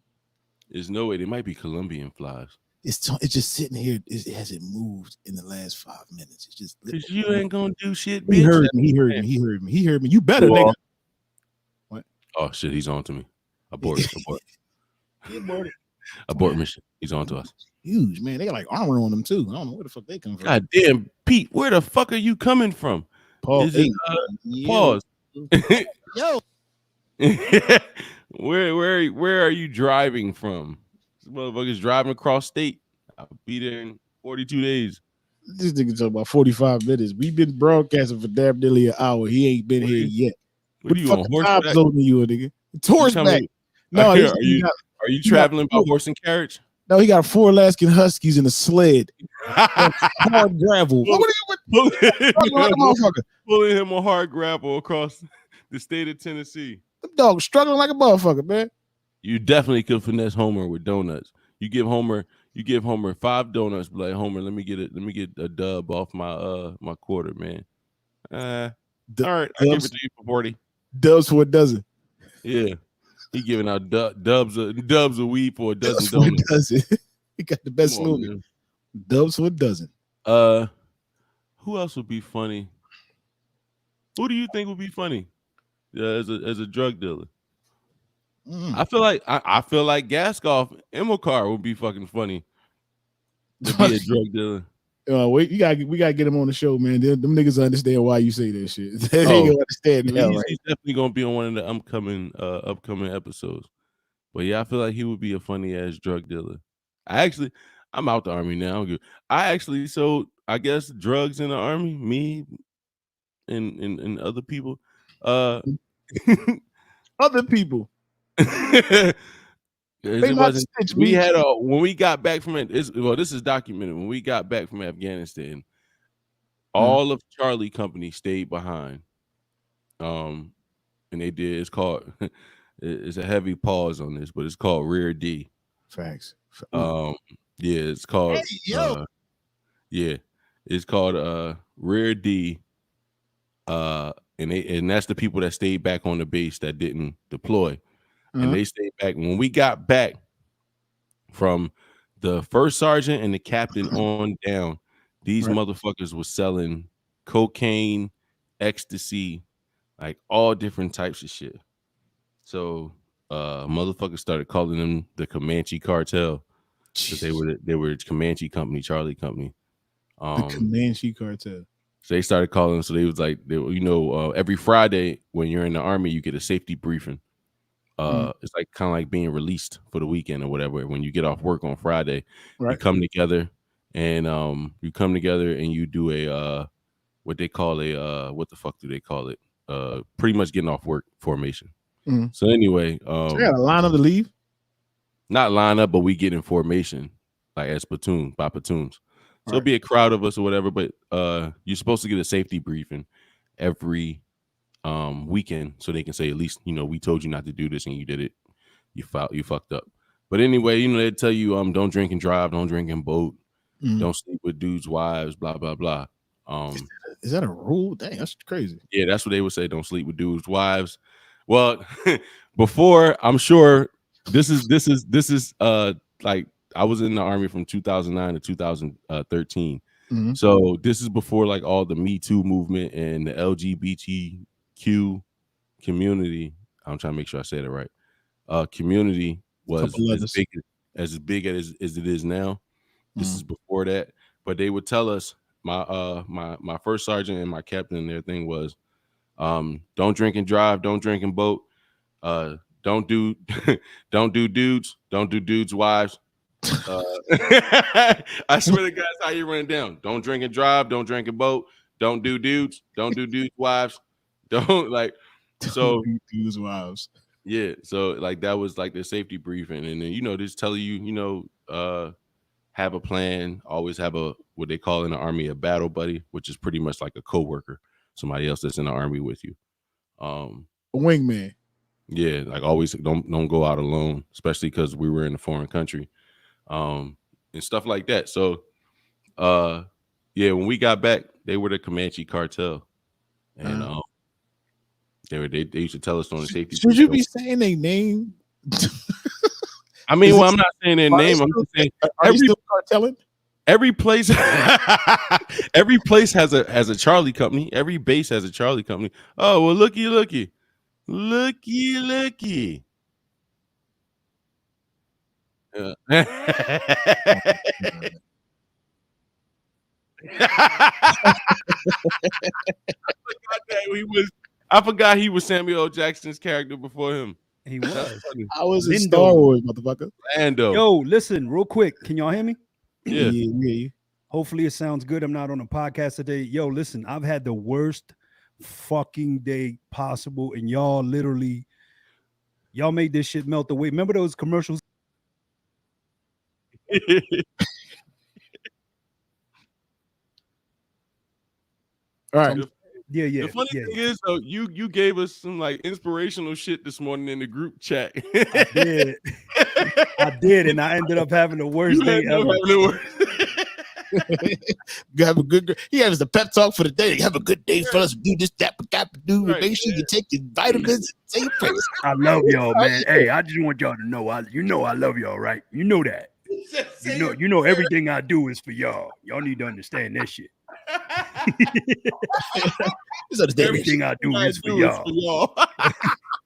There's no way. They might be Colombian flies. It's just sitting here. It hasn't moved in the last 5 minutes. It's just. Cause you ain't gonna do shit, bitch. He heard me. You better, nigga. What? Oh shit, he's on to me. Abort. Aborted. Abort mission. He's on to us. Huge, man. They got like armor on them too. I don't know where the fuck they come from. God damn, Pete, where the fuck are you coming from? Pause. Pause. Yo. Where are you driving from? This motherfucker's driving across state. I'll be there in 42 days. This nigga talking about 45 minutes. We've been broadcasting for damn nearly an hour. He ain't been here yet. What are you on horseback? You, nigga. It's horseback. No, are you traveling by horse and carriage? No, he got 4 Alaskan Huskies in a sled. Hard gravel. pulling him a hard grapple across the state of Tennessee. Them dogs struggling like a motherfucker, man. You definitely could finesse Homer with donuts. You give Homer 5 donuts, be like, Homer, let me get a dub off my quarter, man. All right, I give it to you for 40. Dubs for a dozen. Yeah. He giving out dubs a weed for a dozen donuts. He got the best slogan. Dubs for a dozen. Who else would be funny? Who do you think would be funny? As a drug dealer? I feel like Gaskoff Emilcar would be fucking funny to be a drug dealer. We gotta get him on the show, man. Them niggas understand why you say that shit. They don't understand that, right? He's definitely gonna be on one of the upcoming episodes. But yeah, I feel like he would be a funny ass drug dealer. I'm out the army now. So I guess drugs in the army, me and other people. Other people. When we got back from it. This is documented. When we got back from Afghanistan, all of Charlie Company stayed behind. And they did. It's called. It's a heavy pause on this, but it's called Rear D. Facts. It's called. It's called Rear D. And that's the people that stayed back on the base that didn't deploy. And they stayed back. When we got back from the first sergeant and the captain on down, these motherfuckers were selling cocaine, ecstasy, like all different types of shit. So motherfuckers started calling them the Comanche Cartel. Because they were Comanche Company, Charlie Company. The Comanche Cartel. So they started calling. So they was like, every Friday when you're in the army, you get a safety briefing. It's like kind of like being released for the weekend or whatever. When you get off work on Friday, you come together and you do a what they call a what the fuck do they call it? Pretty much getting off work formation. So anyway, so you got a line up to leave? Not line up, but we get in formation like as platoons. So it'll be a crowd of us or whatever, but you're supposed to get a safety briefing every weekend so they can say, at least, we told you not to do this and you did it. You fucked up. But anyway, they tell you don't drink and drive, don't drink and boat, don't sleep with dudes' wives, blah blah blah. Is that a rule? Dang, that's crazy. Yeah, that's what they would say. Don't sleep with dudes' wives. Well, before, I'm sure this is like I was in the army from 2009 to 2013. So this is before like all the Me Too movement and the LGBTQ community. I'm trying to make sure I said it right. Community was as big as it is now. This is before that. But they would tell us, my first sergeant and my captain, their thing was, don't drink and drive, don't drink and boat, don't do dudes, don't do dudes' wives. I swear to God, that's how you run it down. Don't drink and drive, don't drink and boat, don't do dudes, don't do dudes' wives, don't do dudes' wives. Yeah, so like that was like the safety briefing, and then just tell you, have a plan, always have what they call in the army a battle buddy, which is pretty much like a coworker, somebody else that's in the army with you. A wingman. Yeah, like always don't go out alone, especially because we were in a foreign country. And stuff like that. So when we got back, they were the Comanche Cartel. And they used to tell us on the safety. Should you be saying their name? I mean, I'm not saying their name. I'm just saying every place every place has a Charlie Company. Every base has a Charlie Company. Oh, well, looky. Yeah. I forgot he was Samuel L. Jackson's character before him. He was. I was in Star Wars, motherfucker. Lando. Yo, listen, real quick. Can y'all hear me? Yeah. Hopefully it sounds good. I'm not on a podcast today. Yo, listen, I've had the worst fucking day possible, and y'all made this shit melt away. Remember those commercials? All right. Yeah. The funny thing is, though, you gave us some like inspirational shit this morning in the group chat. I did. I did, and I ended up having the worst day ever. You have a good. He has the pep talk for the day. Have a good day, fellas. Do this, that, do. Right, Make sure you take your vitamins. And say your prayers. I love y'all, man. Hey, I just want y'all to know, I love y'all, right? You know that. You know everything I do is for y'all. Y'all need to understand that shit. Everything I do is for y'all.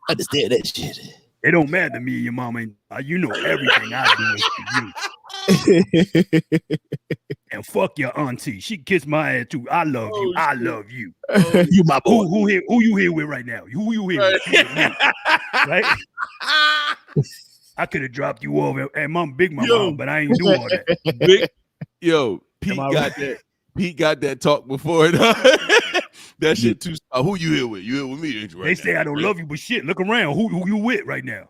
Understand that shit. It don't matter to me and your mama. You know everything I do is for you. And fuck your auntie. She kissed my ass too. I love you. I love you. You my boy. Who you here with right now? Who you here with? Right? I could have dropped you over at Big Mama, but I ain't do all that. Pete got that talk before it. That shit too. Who you here with? You here with me? Right they say I don't love you, but shit, look around. Who you with right now?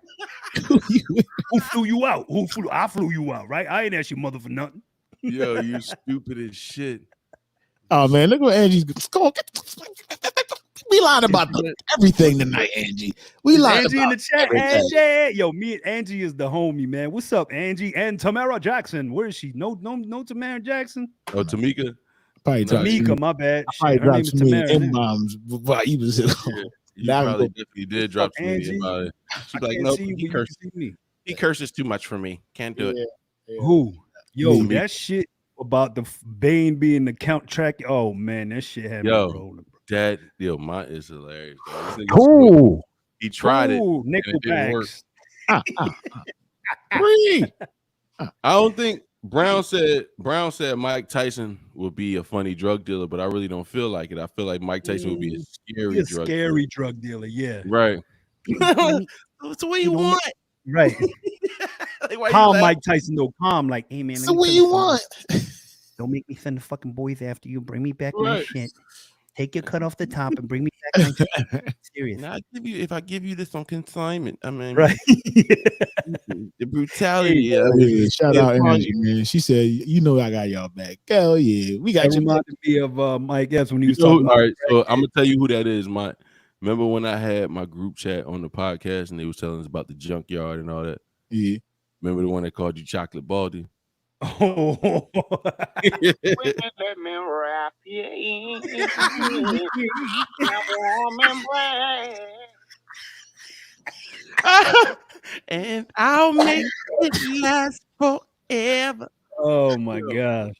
Who flew you out? I flew you out, right? I ain't asked your mother for nothing. Yo, you stupid as shit. Oh man, look what Angie's. Come on, we lied about everything tonight, Angie. We lied Angie about in the chat. everything. Angie, yo, me and Angie is the homie, man. What's up, Angie? And Tamara Jackson, where is she? No, Tamara Jackson. Oh, Tamika. Probably Tamika, my bad. Probably Her name is dropped me Tamara. M-bombs while he was You probably definitely did drop some Angie. about it. She's like, can't no, see you, he but you can curses. see me. He curses too much for me. Can't do it. Who? Yo, Me. that shit about the Bane being the count track. Oh man, that shit had me rolling. That mine is hilarious. Cool. He tried it. Nickel Nickelbacks. Three. I don't think Brown said Mike Tyson would be a funny drug dealer, but I really don't feel like it. I feel like Mike Tyson would be a scary drug dealer. Yeah. Right. That's the way you want. Right. Like, calm Mike Tyson though. Calm, like, hey man. That's the way you want. Don't make me send the fucking boys after you. Bring me back my shit. Take your cut off the top and bring me back my shit. Serious. Now, if I give you this on consignment, I mean, right. The brutality. Shout out Angie, man. She said, "You know, I got y'all back. Hell yeah, we got you." Reminded me of Mike Epps when he was talking. All right, so I'm gonna tell you who that is. Remember when I had my group chat on the podcast and they was telling us about the junkyard and all that? Yeah. Remember the one that called you Chocolate Baldy? Oh. Let me wrap you in warm embrace. And I'll make it last forever. Oh my gosh.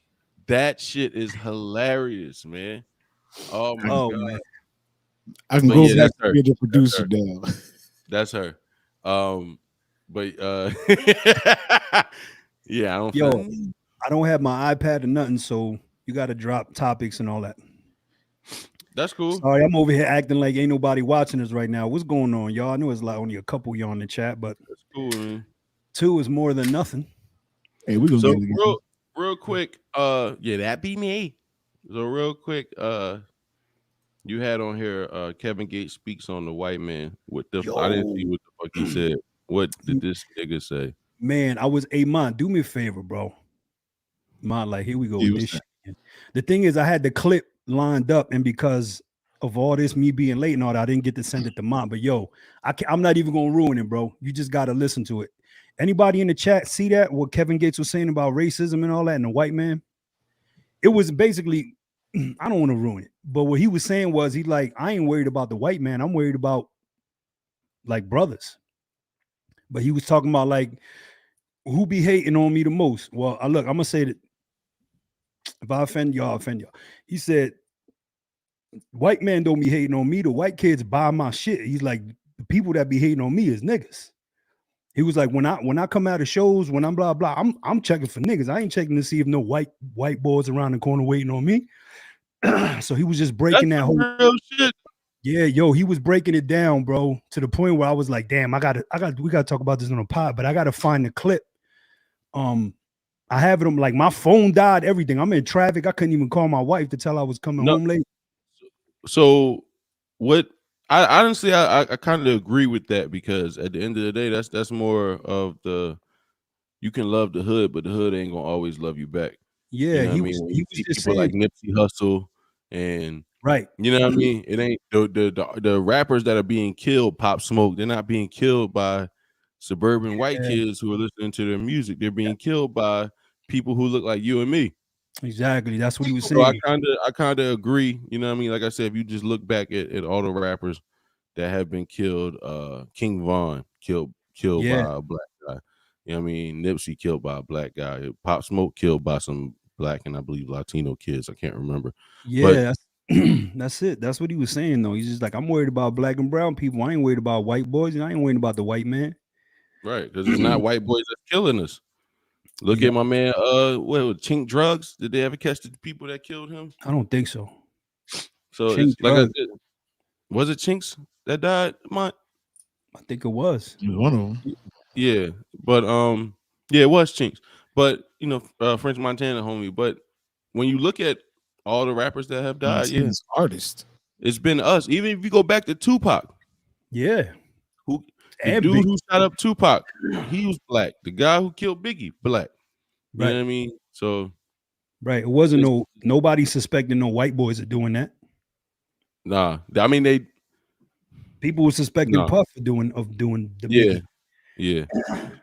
That shit is hilarious, man. Oh my god. Man. I can go back to the producer down. That's her. But yeah, I don't have my iPad or nothing, so you got to drop topics and all that. That's cool. Sorry, I'm over here acting like ain't nobody watching us right now. What's going on, y'all? I know it's like only a couple of y'all in the chat, but that's cool, man. 2 is more than nothing. Hey, we gonna real quick. That be me. So real quick, you had on here Kevin Gates speaks on the white man. I didn't see what the fuck he said. What did this nigga say? Man, Mont, do me a favor, bro. Mont, like, here we go with this shit. The thing is, I had the clip lined up, and because of all this, me being late and all that, I didn't get to send it to Mont. But yo, I'm not even gonna ruin it, bro. You just gotta listen to it. Anybody in the chat see that? What Kevin Gates was saying about racism and all that, and the white man? It was basically, I don't want to ruin it, but what he was saying was, he like, I ain't worried about the white man. I'm worried about like brothers. But he was talking about like, who be hating on me the most? Well, look, I'm gonna say that if I offend y'all, offend y'all. He said, white man don't be hating on me. The white kids buy my shit. He's like, the people that be hating on me is niggas. He was like, when I come out of shows, when I'm blah blah, I'm checking for niggas. I ain't checking to see if no white boys around the corner waiting on me. So he was just breaking that whole real shit. Yeah, yo, he was breaking it down, bro, to the point where I was like, damn, we gotta talk about this on a pod, but I gotta find the clip. I have it on, like, my phone died, everything. I'm in traffic. I couldn't even call my wife to tell I was coming home late. So what I honestly I kind of agree with that, because at the end of the day, that's more of the, you can love the hood, but the hood ain't gonna always love you back. Yeah, you know he was just people saying, like Nipsey Hussle and Right. You know what I mean? It ain't the rappers that are being killed, Pop Smoke. They're not being killed by suburban white kids who are listening to their music. They're being killed by people who look like you and me. Exactly. That's what he was So saying. I kind of agree. You know what I mean? Like I said, if you just look back at all the rappers that have been killed, King Von killed by a black guy. You know what I mean? Nipsey killed by a black guy. Pop Smoke killed by some black and I believe Latino kids. I can't remember. Yeah, that's it. That's what he was saying though. He's just like, I'm worried about black and brown people. I ain't worried about white boys, and I ain't worried about the white man. Right, because it's not white boys that's killing us. Look at my man. What Chink Drugs? Did they ever catch the people that killed him? I don't think so. So it's like I said, was it Chinks that died? I think it was one of them. Yeah, but it was Chinks. But you know, French Montana, homie. But when you look at all the rappers that have died, artist, it's been us. Even if you go back to Tupac, the dude who shot up Tupac, he was black. The guy who killed Biggie, black. You know what I mean? So, it wasn't nobody suspecting no white boys are doing that. Nah, I mean people were suspecting Puff for doing the Biggie. Yeah.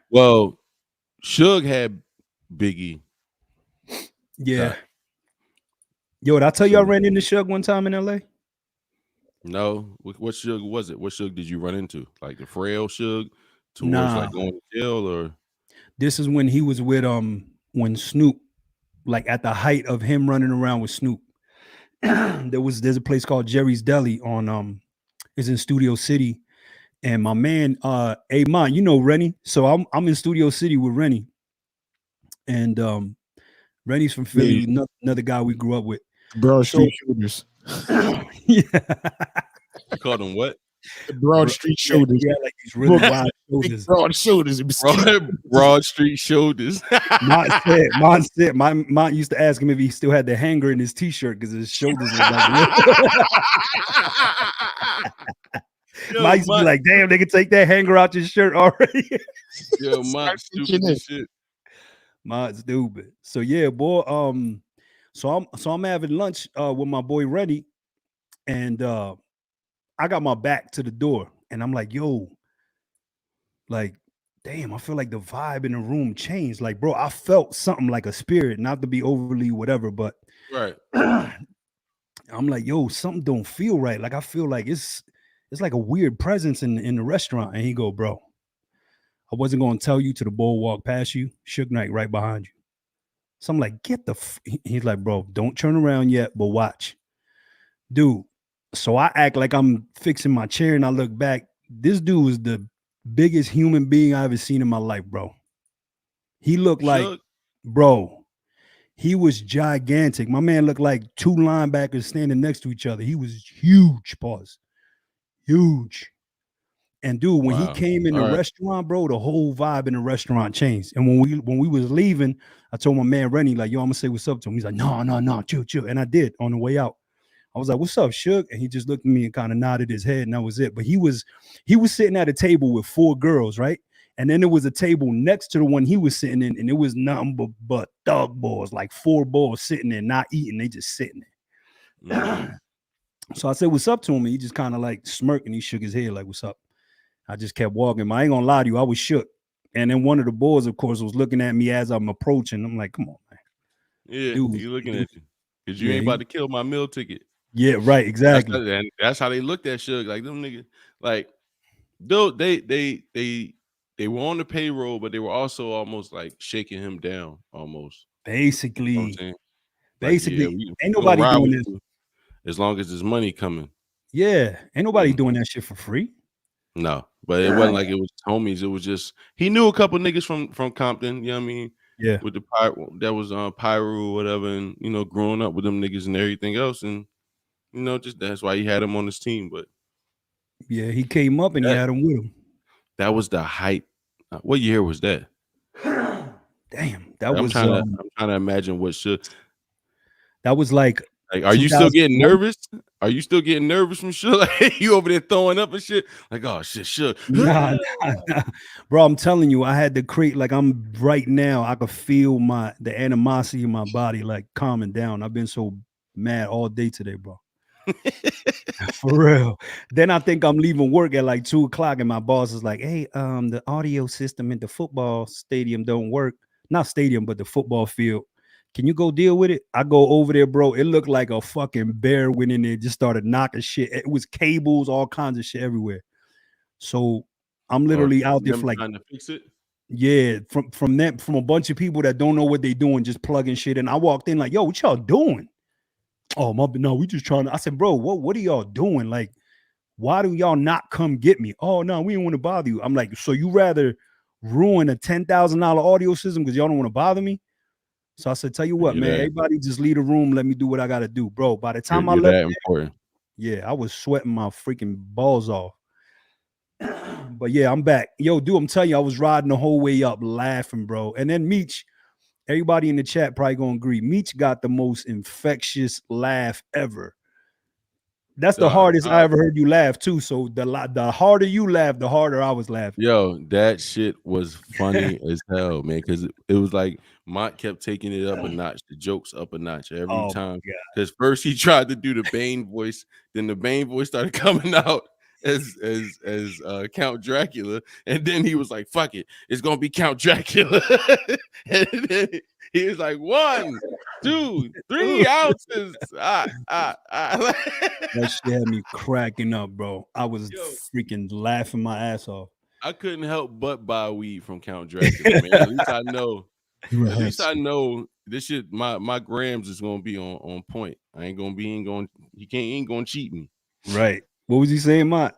Well, Suge had Biggie. Yeah. Yo, did I tell you I ran into Suge one time in LA? No. What Suge was it? What Suge did you run into? Like the frail Suge towards like going to jail, or this is when he was with when Snoop, like at the height of him running around with Snoop. There's a place called Jerry's Deli on it's in Studio City. And my man Mont, you know Rennie. So I'm in Studio City with Rennie. And Rennie's from Philly, another guy we grew up with. Broad Street Shooters. You called them what? Broad Street Shoulders. Yeah, like these really wide shoulders. Broad shoulders. Broad Street Shoulders. Mont used to ask him if he still had the hanger in his t-shirt because his shoulders was like Mont used to be like, damn, they can take that hanger out your shirt already. Yo, Mont's stupid as shit. Mont's stupid. So yeah, boy. So I'm having lunch with my boy Rennie, and I got my back to the door, and I'm like, yo, like, damn, I feel like the vibe in the room changed. Like, bro, I felt something like a spirit, not to be overly whatever, but right. I'm like, yo, something don't feel right. Like, I feel like it's like a weird presence in the restaurant. And he go, bro, I wasn't going to tell you till the bull walk past you. Suge Knight right behind you. So I'm like, get the he's like, bro, don't turn around yet, but watch. Dude. So I act like I'm fixing my chair and I look back. This dude was the biggest human being I ever seen in my life, bro. He looked like, bro, he was gigantic. My man looked like two linebackers standing next to each other. He was huge, pause. Huge. And dude, when he came in the restaurant, bro, the whole vibe in the restaurant changed. And when we was leaving, I told my man Rennie, like, yo, I'm gonna say what's up to him. He's like, no, chill. And I did on the way out. I was like, what's up, Suge? And he just looked at me and kind of nodded his head, and that was it. But he was sitting at a table with 4 girls, right? And then there was a table next to the one he was sitting in, and it was nothing but thug boys, like 4 boys sitting there, not eating, they just sitting there. So I said, what's up to him? And he just kind of like smirked, and he shook his head like, what's up? I just kept walking. I ain't gonna lie to you, I was shook. And then one of the boys, of course, was looking at me as I'm approaching. I'm like, come on, man. Yeah, dude, he looking at you. Because you ain't about to kill my meal ticket. Yeah, right, exactly. That's how they looked at Suge. Like them niggas, like though they were on the payroll, but they were also almost like shaking him down, almost. Basically, you know what I'm saying? Basically, like, yeah, ain't nobody doing this as long as there's money coming. Yeah, ain't nobody doing that shit for free. No, but it wasn't like it was homies. It was just he knew a couple niggas from Compton. You know what I mean? Yeah, with the that was Pyro or whatever, and you know, growing up with them niggas and everything else, and you know, just that's why he had him on his team. But yeah, he came up and he had him with him. That was the height. What year was that? Damn, that I'm was. I'm trying to imagine what should. That was like. Are you still getting nervous? Are you still getting nervous from shit? Like you over there throwing up and shit? Like, oh shit. Nah. Bro, I'm telling you, I had to create like I'm right now. I could feel the animosity in my body like calming down. I've been so mad all day today, bro. For real. Then I think I'm leaving work at like 2:00, and my boss is like, "Hey, the audio system in the football stadium don't work. Not stadium, but the football field. Can you go deal with it?" I go over there, bro. It looked like a fucking bear went in there, just started knocking shit. It was cables, all kinds of shit everywhere. So I'm literally out there for like trying to fix it. Yeah, from a bunch of people that don't know what they doing, just plugging shit. And I walked in like, "Yo, what y'all doing?" "Oh, no, we just trying to." I said, "Bro, what are y'all doing? Like, why do y'all not come get me?" "Oh, no, we don't want to bother you." I'm like, "So you rather ruin a $10,000 audio system because y'all don't want to bother me?" So I said, "Tell you what, man, everybody just leave the room. Let me do what I got to do." Bro, by the time I left, that important. Yeah, I was sweating my freaking balls off. But yeah, I'm back. Yo, dude, I'm telling you, I was riding the whole way up laughing, bro. And then Meech, everybody in the chat probably gonna agree. Meech got the most infectious laugh ever. That's the hardest I ever heard you laugh too. So the harder you laugh, the harder I was laughing. Yo, that shit was funny as hell, man. Because it was like Mont kept taking it up a notch, the jokes up a notch every time. Because first he tried to do the Bane voice, then the Bane voice started coming out as Count Dracula, and then he was like, "Fuck it, it's gonna be Count Dracula." And then he was like, 1, 2, 3 ounces. That shit had me cracking up, bro. I was freaking laughing my ass off. I couldn't help but buy weed from Count Dracula, man. At least I know. At least I know this shit. My grams is gonna be on point. I ain't gonna he ain't gonna cheat me. Right. What was he saying, Mott?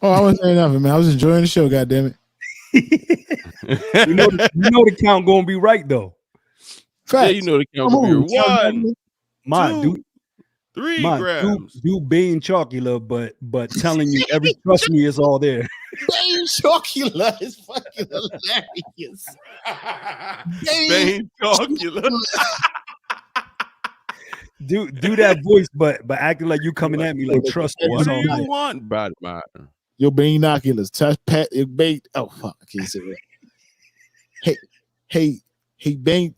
Oh, I wasn't saying nothing, man. I was enjoying the show, goddammit. you know the count gonna be right though. Facts. Yeah, you know the count gonna be 1, Mott, 2, 3 grams. Do Bane Chocula, but telling you trust me, it's all there. Bane Chocula is fucking hilarious. Bane Chocula. do that voice, but acting like you coming at me like trust me. What do you want, brother? Your Bane Oculus. Pat your Bane. Oh fuck, I can't say that. Hey, Bane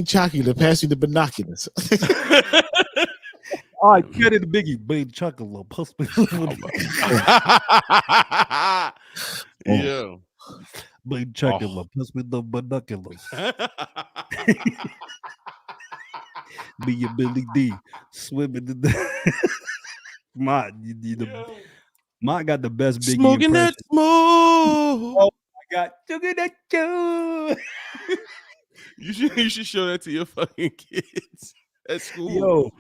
Chocula, pass you the binoculars. All right, get it, Biggie. Bane Chocula, puss me. Yeah. Bane Chocula, puss me the binoculars. Be your Billy D. Swimming in the Mott, Mott got the best Biggie smoking impression. that smoke. Oh my God. Smoking that smoke. You should show that to your fucking kids at school. Yo,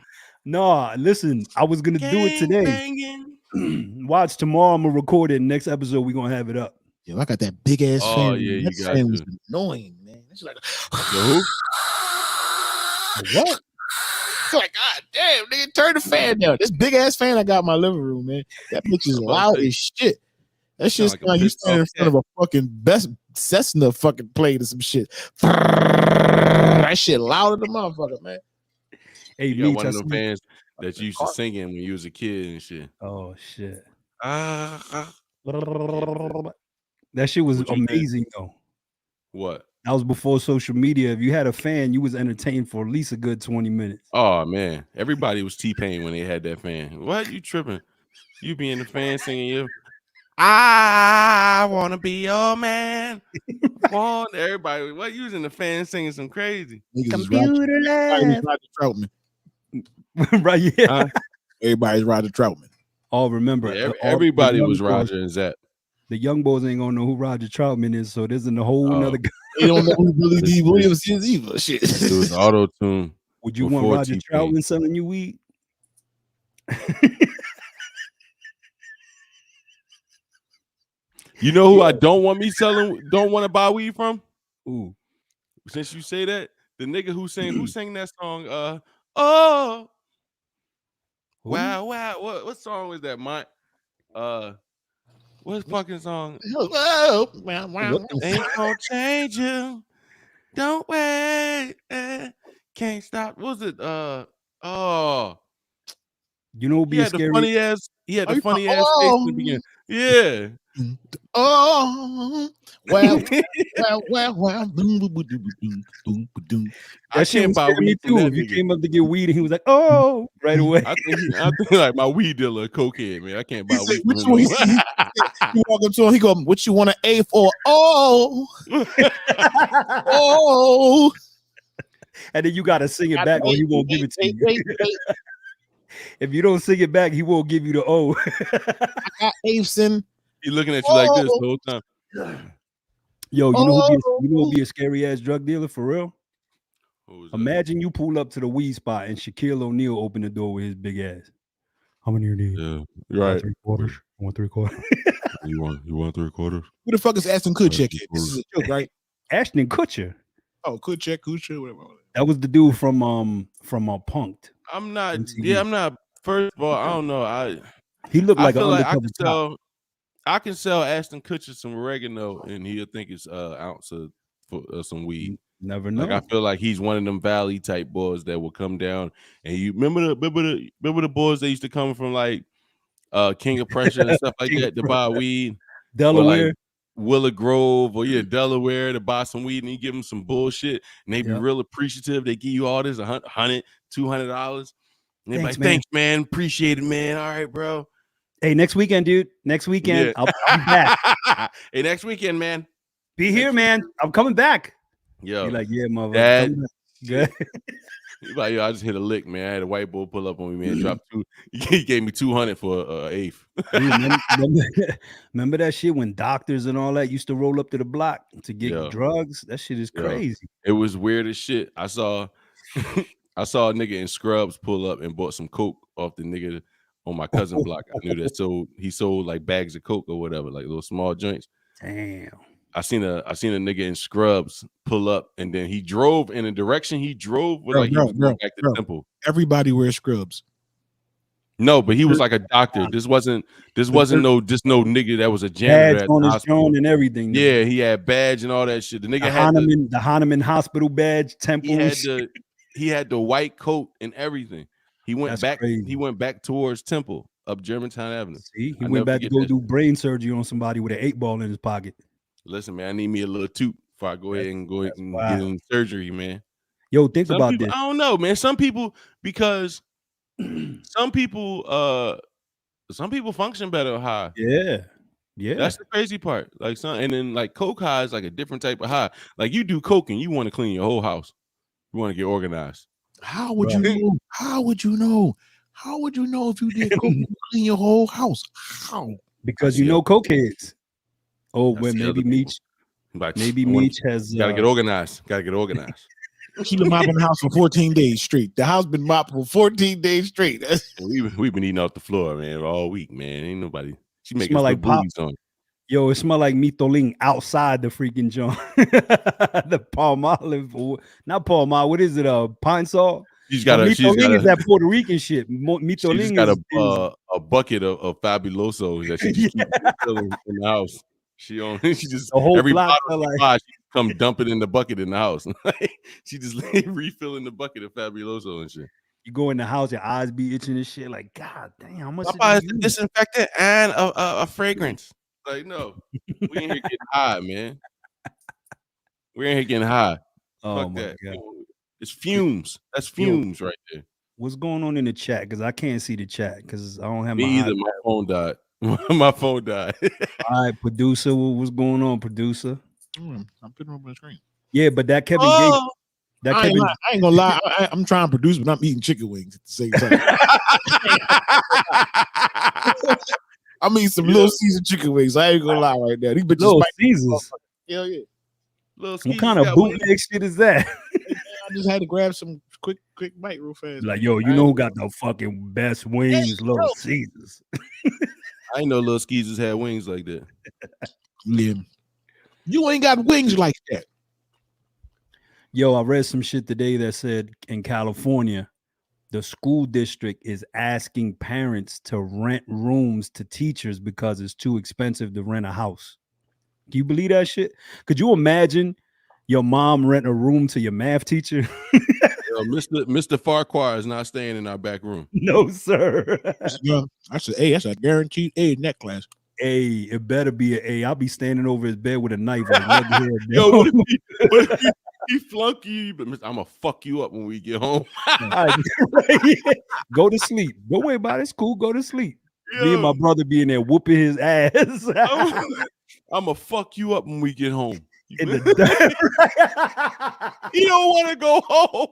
nah, listen, I was gonna do it today. Watch, tomorrow I'm gonna record it. Next episode, we're gonna have it up. Yo, I got that big ass fan. Oh yeah, that you got fan was annoying, man. It's like what? It's like, God damn, nigga, turn the fan down. This big ass fan I got in my living room, man. That bitch is loud as shit. That shit's like you standing in front of a fucking best Cessna fucking plate or some shit. That shit louder than motherfucker, man. Hey, you got one of them fans that you used to sing in when you was a kid and shit. Oh shit. That shit was amazing though. What? That was before social media. If you had a fan, you was entertained for at least a good 20 minutes. Oh man, everybody was T-Pain when they had that fan. What, you tripping? You be in the fan singing you. I wanna be your man. Everybody, what, you was in the fan singing some crazy. Computer lab. Roger Troutman. Right, yeah. Everybody's Roger Troutman. Oh, remember, everybody was Roger and Zach. The young boys ain't gonna know who Roger Troutman is, so there's a whole nother guy. They don't know who Billy D. Williams is either. Shit. It was auto-tune. Would you want Roger Troutman selling you weed? You know who I don't want to buy weed from? Ooh. Since you say that, the nigga who sang that song, oh. Wow, what song was that, Mike? What fucking song? Ain't gonna change you. Don't wait. Can't stop. What was it? You know, he had the funny ass face in the beginning. Yeah. Oh, well. Boom, boom, boom, boom, boom, boom, boom. I That shit can't was buy scaring me weed from too. that If you nigga. came up to get weed and he was like, "Oh," right away. I think like my weed dealer a cokehead, man. I can't buy weed from Which him. one? No more. You walk up to him, he go, "What you want an A for?" Oh, oh. And then you gotta sing it back, or he won't give it to you. If you don't sing it back, he won't give you the O. I got apes in. He looking at you like this the whole time. Yo, you know who'd be a scary ass drug dealer for real? Who was that? Imagine you pull up to the weed spot and Shaquille O'Neal open the door with his big ass. How many you need? Yeah, right. 3/4. I want 3/4. You want 3/4? Who the fuck is Ashton Kutcher? This is a joke, right? Ashton Kutcher. Oh, Kutcher, whatever. That was the dude from Punked. I'm not. MTV. Yeah, I'm not. First of all, I don't know. He looked like I feel an like undercover cop. I can sell Ashton Kutcher some oregano, and he'll think it's an ounce of some weed. Never know. Like I feel like he's one of them valley type boys that will come down. And you remember the boys that used to come from like King of Prussia and stuff like that to buy weed, Delaware, or like Willow Grove, or Delaware to buy some weed, and you give them some bullshit, and they be real appreciative. They give you all this $100, $200, and they like, thanks, man, appreciate it, man. All right, bro. Hey, next weekend, dude. Next weekend, I'll be back. Hey, next weekend, man. Be here, man. I'm coming back. Yo, you're like, yeah, motherfucker. Dad. Good. Like, yo, I just hit a lick, man. I had a white boy pull up on me, man. Dropped two. He gave me 200 for eighth. Remember that shit when doctors and all that used to roll up to the block to get drugs? That shit is crazy. It was weird as shit. I saw a nigga in scrubs pull up and bought some coke off the nigga on my cousin block. I knew that. He sold like bags of coke or whatever, like little small joints. Damn. I seen a nigga in scrubs pull up, and then he drove in the direction he drove was like he was going back to Temple. Everybody wears scrubs. No, but he was like a doctor. This wasn't no nigga that was a janitor badge on his phone and everything. Yeah, he had badge and all that shit. The nigga had the Hahnemann Hospital badge, Temple. He had the white coat and everything. He went back. Crazy. He went back towards Temple up Germantown Avenue. See, he went back to go do brain surgery on somebody with an 8-ball in his pocket. Listen, man, I need me a little toot before I go ahead and get in surgery, man. Yo, think about this. I don't know, man. Some people, because some people function better high. Yeah. That's the crazy part. Like and then like coke high is like a different type of high. Like you do coke and you want to clean your whole house. You want to get organized. How would you know? How would you know? How would you know if you did coke and clean your whole house? How? Because you know cokeheads. Oh, well, maybe Meech. Maybe Meech has gotta get organized. Keep it mopping the house for 14 days straight. The house been mopped for 14 days straight. We've been eating off the floor, man, all week, man. Ain't nobody. She making smell like pop. On. Yo, it smell like Mitoling outside the freaking joint. The palm olive, not palm olive. What is it? Pine salt. Mitoling is that Puerto Rican shit. Mitoling she's got a bucket of Fabuloso that she just keeps filling in the house. She just the whole every block bottle she come dump it in the bucket in the house. She just refilling the bucket of Fabuloso and shit. You go in the house, your eyes be itching and shit. Like, God damn, how much? Is a disinfectant and a fragrance. Like, no, we ain't here getting high, man. We ain't here getting high. Oh Fuck my that. God. It's fumes. That's fumes right there. What's going on in the chat? Because I can't see the chat because I don't have Me either. My phone died. My phone died. All right, producer, what's going on, producer? I'm putting up on the screen. Yeah, but that Kevin Gates. I ain't gonna lie. I'm trying to produce, but I'm eating chicken wings at the same time. I'm eating some Little Caesar chicken wings. I ain't gonna lie right now. These bitches Little Caesars. Hell yeah. What kind of bootleg shit is that? I just had to grab some quick bite real fast. Like, yo, you know who got the fucking best wings? Little Caesars. I ain't know Little Skeezers had wings like that. Yeah. You ain't got wings like that. Yo, I read some shit today that said in California, the school district is asking parents to rent rooms to teachers because it's too expensive to rent a house. Can you believe that shit? Could you imagine your mom rent a room to your math teacher? Yo, Mr. Farquhar is not staying in our back room. No, sir. Yeah, that's a guaranteed A in that class. It better be an A. I'll be standing over his bed with a knife. Like, Yo, what if he flunk you? But I'm gonna fuck you up when we get home. Go to sleep. Don't worry about it. It's cool. Go to sleep. Yo, Me and my brother being there whooping his ass. I'm gonna fuck you up when we get home. In the You don't want to go home.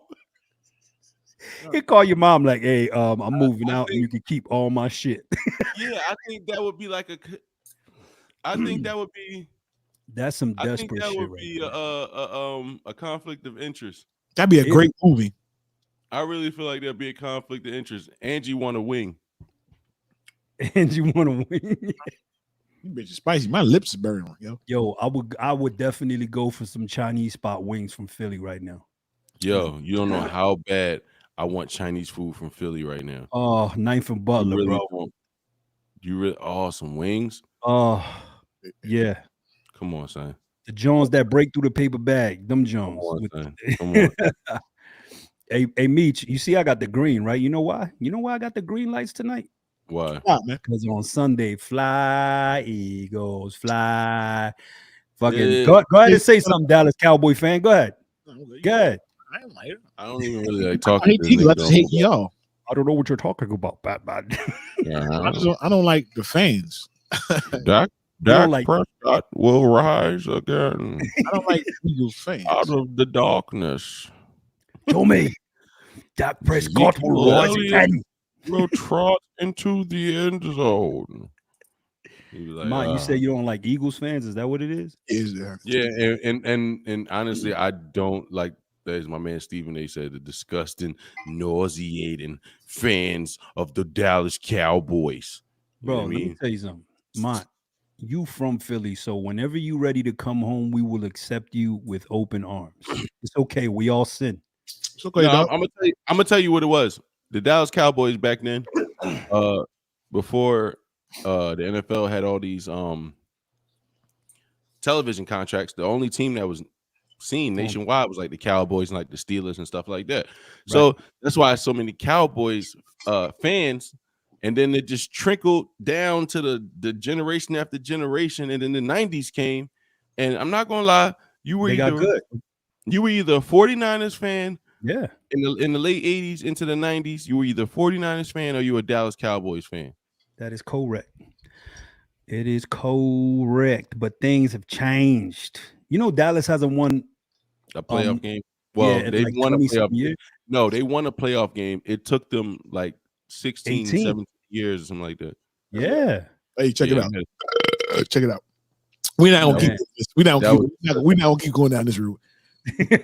You call your mom like, hey, I'm moving out and you can keep all my shit. Yeah, I think that would be like That's some I think desperate that shit. would be a conflict of interest. That'd be a great movie. I really feel like there'd be a conflict of interest. Angie want a wing. And you want to win. You bitch is spicy. My lips is burning, yo. Yo, I would definitely go for some Chinese spot wings from Philly right now. Yo, you don't know how bad I want Chinese food from Philly right now. Oh, Ninth and Butler, bro. Some wings? Oh, yeah. Come on, son. The Jones that break through the paper bag. Them Jones. Come on. Hey, Meech, you see I got the green, right? You know why? You know why I got the green lights tonight? Why? Because on Sunday, fly, Eagles, fly. Fucking Yeah. go ahead and say something, Dallas Cowboy fan. Go ahead. Go ahead. I don't even really like talking. I hate Eagles. I just hate y'all. I don't know what you're talking about, Batman. I don't like the fans. Dak Prescott will rise again. I don't like Eagles fans. Out of the darkness. Show me. Dak Prescott will rise again. Will trot into the end zone. Like, you say you don't like Eagles fans? Is that what it is? Yeah, and honestly, I don't like. As my man Stephen A. said, the disgusting, nauseating fans of the Dallas Cowboys. Bro, let me tell you something. Mont, you from Philly, so whenever you ready to come home, we will accept you with open arms. It's okay. We all sin. It's okay. No, I'm gonna tell you what it was. The Dallas Cowboys back then, before the NFL had all these television contracts, the only team that was seen nationwide was like the Cowboys and like the Steelers and stuff like that. So that's why so many Cowboys fans, and then it just trickled down to the generation after generation, and then the 90s came, and I'm not gonna lie, you were either a 49ers fan. Yeah. In the late 80s into the 90s, you were either 49ers fan or you were a Dallas Cowboys fan. That is correct. It is correct, but things have changed. You know, Dallas hasn't won a playoff game. Well, yeah, they like won a playoff game. No, they won a playoff game. It took them like 16, 17 years or something like that. Yeah. Hey, check it out. Check it out. We're not gonna keep doing this. We're not gonna keep going down this route. We're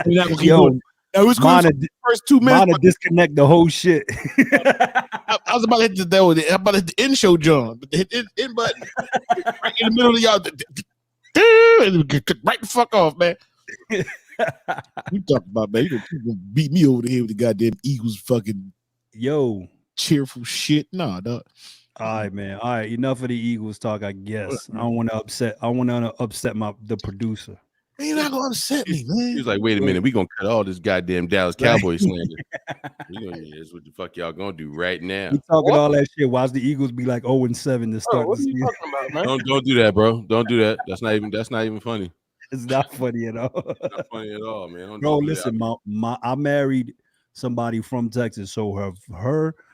not gonna keep going. It was going for the first 2 minutes. Disconnect the whole shit. I was about to hit I'm about to hit the end show, John, but the hit end button right in the middle of y'all. Right the fuck off, man. You talking about, man? You gonna beat me over the head with the goddamn Eagles fucking cheerful shit? Nah, dog. All right, man. All right, enough of the Eagles talk, I guess. I don't want to upset. the producer. Man, you're not gonna upset me, man. He was like, wait a minute, we gonna cut all this goddamn Dallas Cowboys slander. That's what the fuck y'all gonna do right now. We talking all that shit. Watch the Eagles be like 0-7 to start the season. About, man? Don't do that, bro. Don't do that. That's not even funny. It's not funny at all. It's not funny at all, man. Bro, listen, I married somebody from Texas, so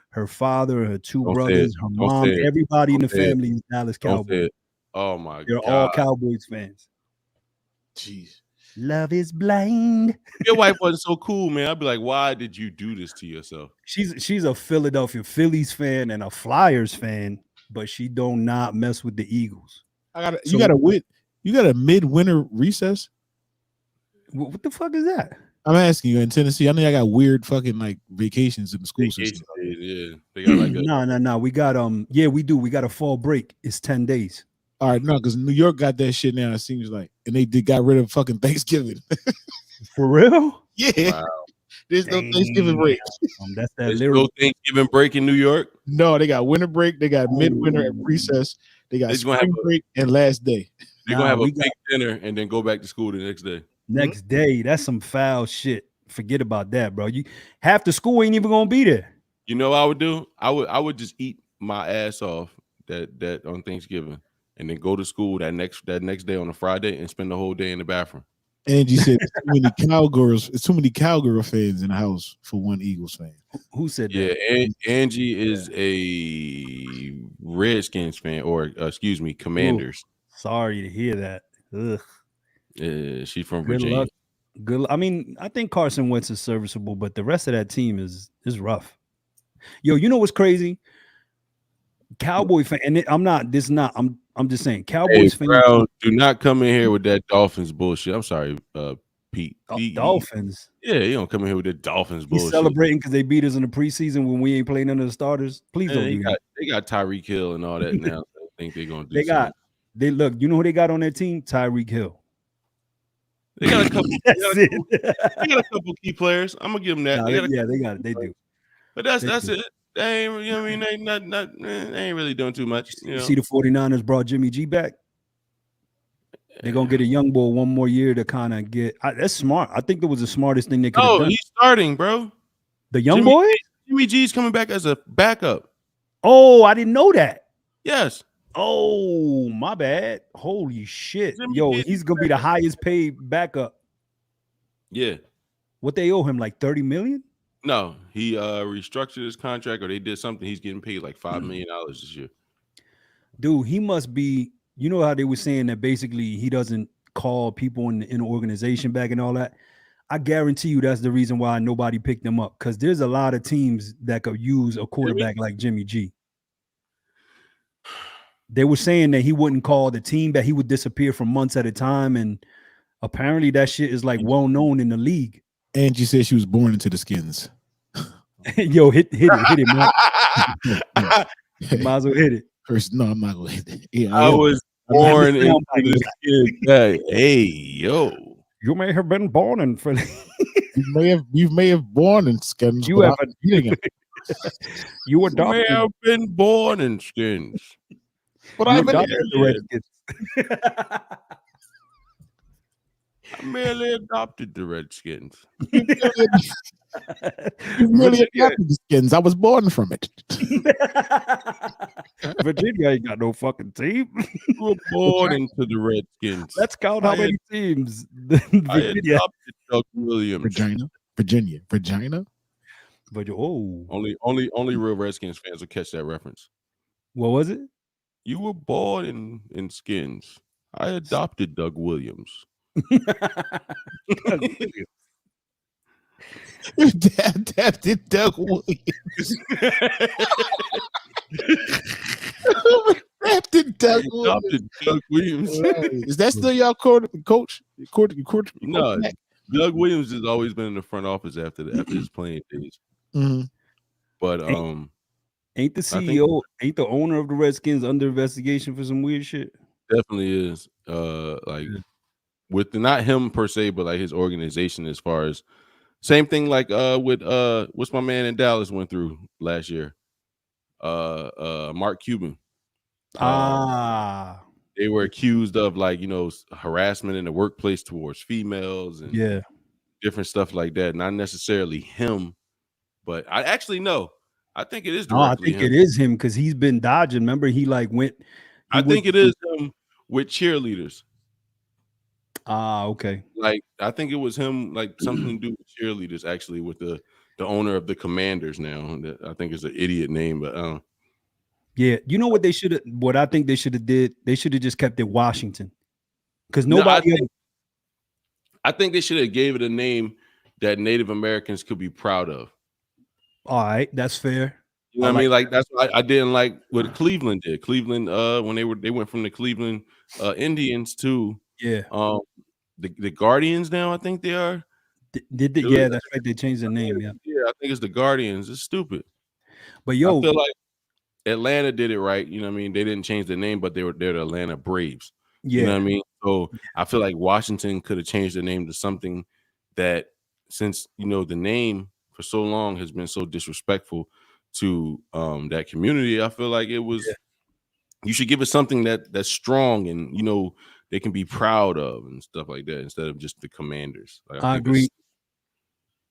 her father, her 2 brothers, her mom, everybody in the family is Dallas Cowboys. Oh my God. They're all Cowboys fans. Jeez. Love is blind. Your wife wasn't so cool, man. I'd be like, why did you do this to yourself? She's a Philadelphia Phillies fan and a Flyers fan, but she do not mess with the Eagles. You got a midwinter recess? What the fuck is that? I'm asking you. In Tennessee, I know I got weird fucking like vacations in the school system. Yeah, they got like no. We got we do. We got a fall break. It's 10 days. All right, no, because New York got that shit now. It seems like, and they got rid of fucking Thanksgiving. For real? Yeah. Wow. There's no Thanksgiving break. There's no Thanksgiving break in New York. No, they got winter break. They got midwinter and recess. They got spring break and last day. They're gonna have a big dinner and then go back to school the next day. Next day, that's some foul shit. Forget about that, bro. Half the school ain't even gonna be there. You know what I would do? I would just eat my ass off that on Thanksgiving, and then go to school that next day on a Friday and spend the whole day in the bathroom. Angie said it's too many cowgirls. It's too many cowgirl fans in the house for one Eagles fan. Who said Yeah, that? Angie is a Redskins fan, or excuse me, Commanders. Ooh, sorry to hear that. Ugh. She's from Good Virginia. luck. Good. I mean, I think Carson Wentz is serviceable, but the rest of that team is rough. Yo, you know what's crazy? Cowboy fan, and I'm just saying, Cowboys fans. Brown, do not come in here with that Dolphins bullshit. I'm sorry, Pete. Dolphins. Yeah, you don't come in here with the Dolphins bullshit. He's celebrating because they beat us in the preseason when we ain't playing none of the starters. Please don't do that. They got Tyreek Hill and all that now. So I think they're gonna do. They look. You know who they got on their team? Tyreek Hill. They got a couple. They got a couple key players. I'm gonna give them that. They got it. They do. But that's it. They ain't, you know what I mean, they ain't really doing too much. You know? See, the 49ers brought Jimmy G back. They're gonna get a young boy one more year to kind of get. That's smart. I think that was the smartest thing they could have done. He's starting, bro. The young boy. Jimmy G's coming back as a backup. Oh, I didn't know that. Yes. Oh, my bad. Holy shit. Jimmy Yo, G's he's gonna be the highest paid backup. Yeah. What they owe him, like 30 million? No, he restructured his contract, or they did something. He's getting paid like $5 million this year. Dude, he must be. You know how they were saying that basically he doesn't call people in the organization back and all that. I guarantee you that's the reason why nobody picked him up, because there's a lot of teams that could use a quarterback like Jimmy G. They were saying that he wouldn't call the team, that he would disappear for months at a time, and apparently that shit is like well known in the league. Angie said she was born into the Skins. Yo, hit it, man. Might as well hit it. No, I'm not gonna hit it. Yeah, I was born into the Skins. Hey, yo. You may have been born in Philly. you may have born in Skins. You have you adopted. You may have been born in Skins. But I adopted the Redskins. I merely adopted the Redskins. You really adopted the Skins. I was born from it. Virginia ain't got no fucking team. You were born into the Redskins. Let's count how many teams. I adopted Doug Williams. Virginia. But only real Redskins fans will catch that reference. What was it? You were born in Skins. I adopted Doug Williams. Your dad did Doug Williams. Adopted Doug Williams. Is that still y'all coach? No, Doug Williams has always been in the front office after his playing days. Mm-hmm. But ain't the CEO, ain't the owner of the Redskins under investigation for some weird shit? Definitely is. With not him per se, but like his organization, as far as same thing like with what's my man in Dallas went through last year. Mark Cuban. They were accused of harassment in the workplace towards females and different stuff like that. Not necessarily him, but I actually know. I think it is. I think it is him because he's been dodging. Remember, I think it is him with cheerleaders. Okay. Like I think it was him, like something to do with cheerleaders. Actually, with the owner of the Commanders now. I think it's an idiot name, but yeah, you know what they should have. What I think they should have did. They should have just kept it Washington, because nobody. I think they should have gave it a name that Native Americans could be proud of. All right, that's fair. You know what I mean? Like that's what I didn't like what Cleveland did. Cleveland, when they went from the Cleveland Indians to the Guardians now. I think they are. That's right. They changed the name. Yeah, I think it's the Guardians. It's stupid. But I feel like Atlanta did it right. You know what I mean? They didn't change the name, but they're the Atlanta Braves. Yeah. You know what I mean? So I feel like Washington could have changed the name to something that, since the name for so long has been so disrespectful to that community, I feel like it was you should give it something that's strong and they can be proud of and stuff like that, instead of just the Commanders. Like, I agree.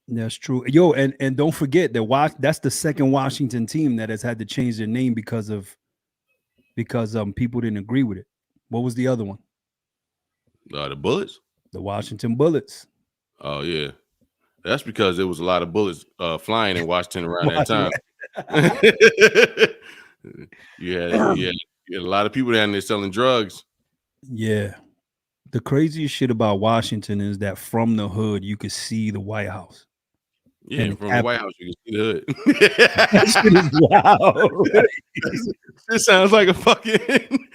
That's true. Yo, and don't forget that that's the second Washington team that has had to change their name because of because people didn't agree with it. What was the other one? The Bullets. The Washington Bullets. Oh yeah, that's because there was a lot of bullets flying in Washington around that time. you had a lot of people down there selling drugs. Yeah. The craziest shit about Washington is that from the hood you could see the White House. Yeah, And from the White House you can see the hood. That shit is wild. This sounds like a fucking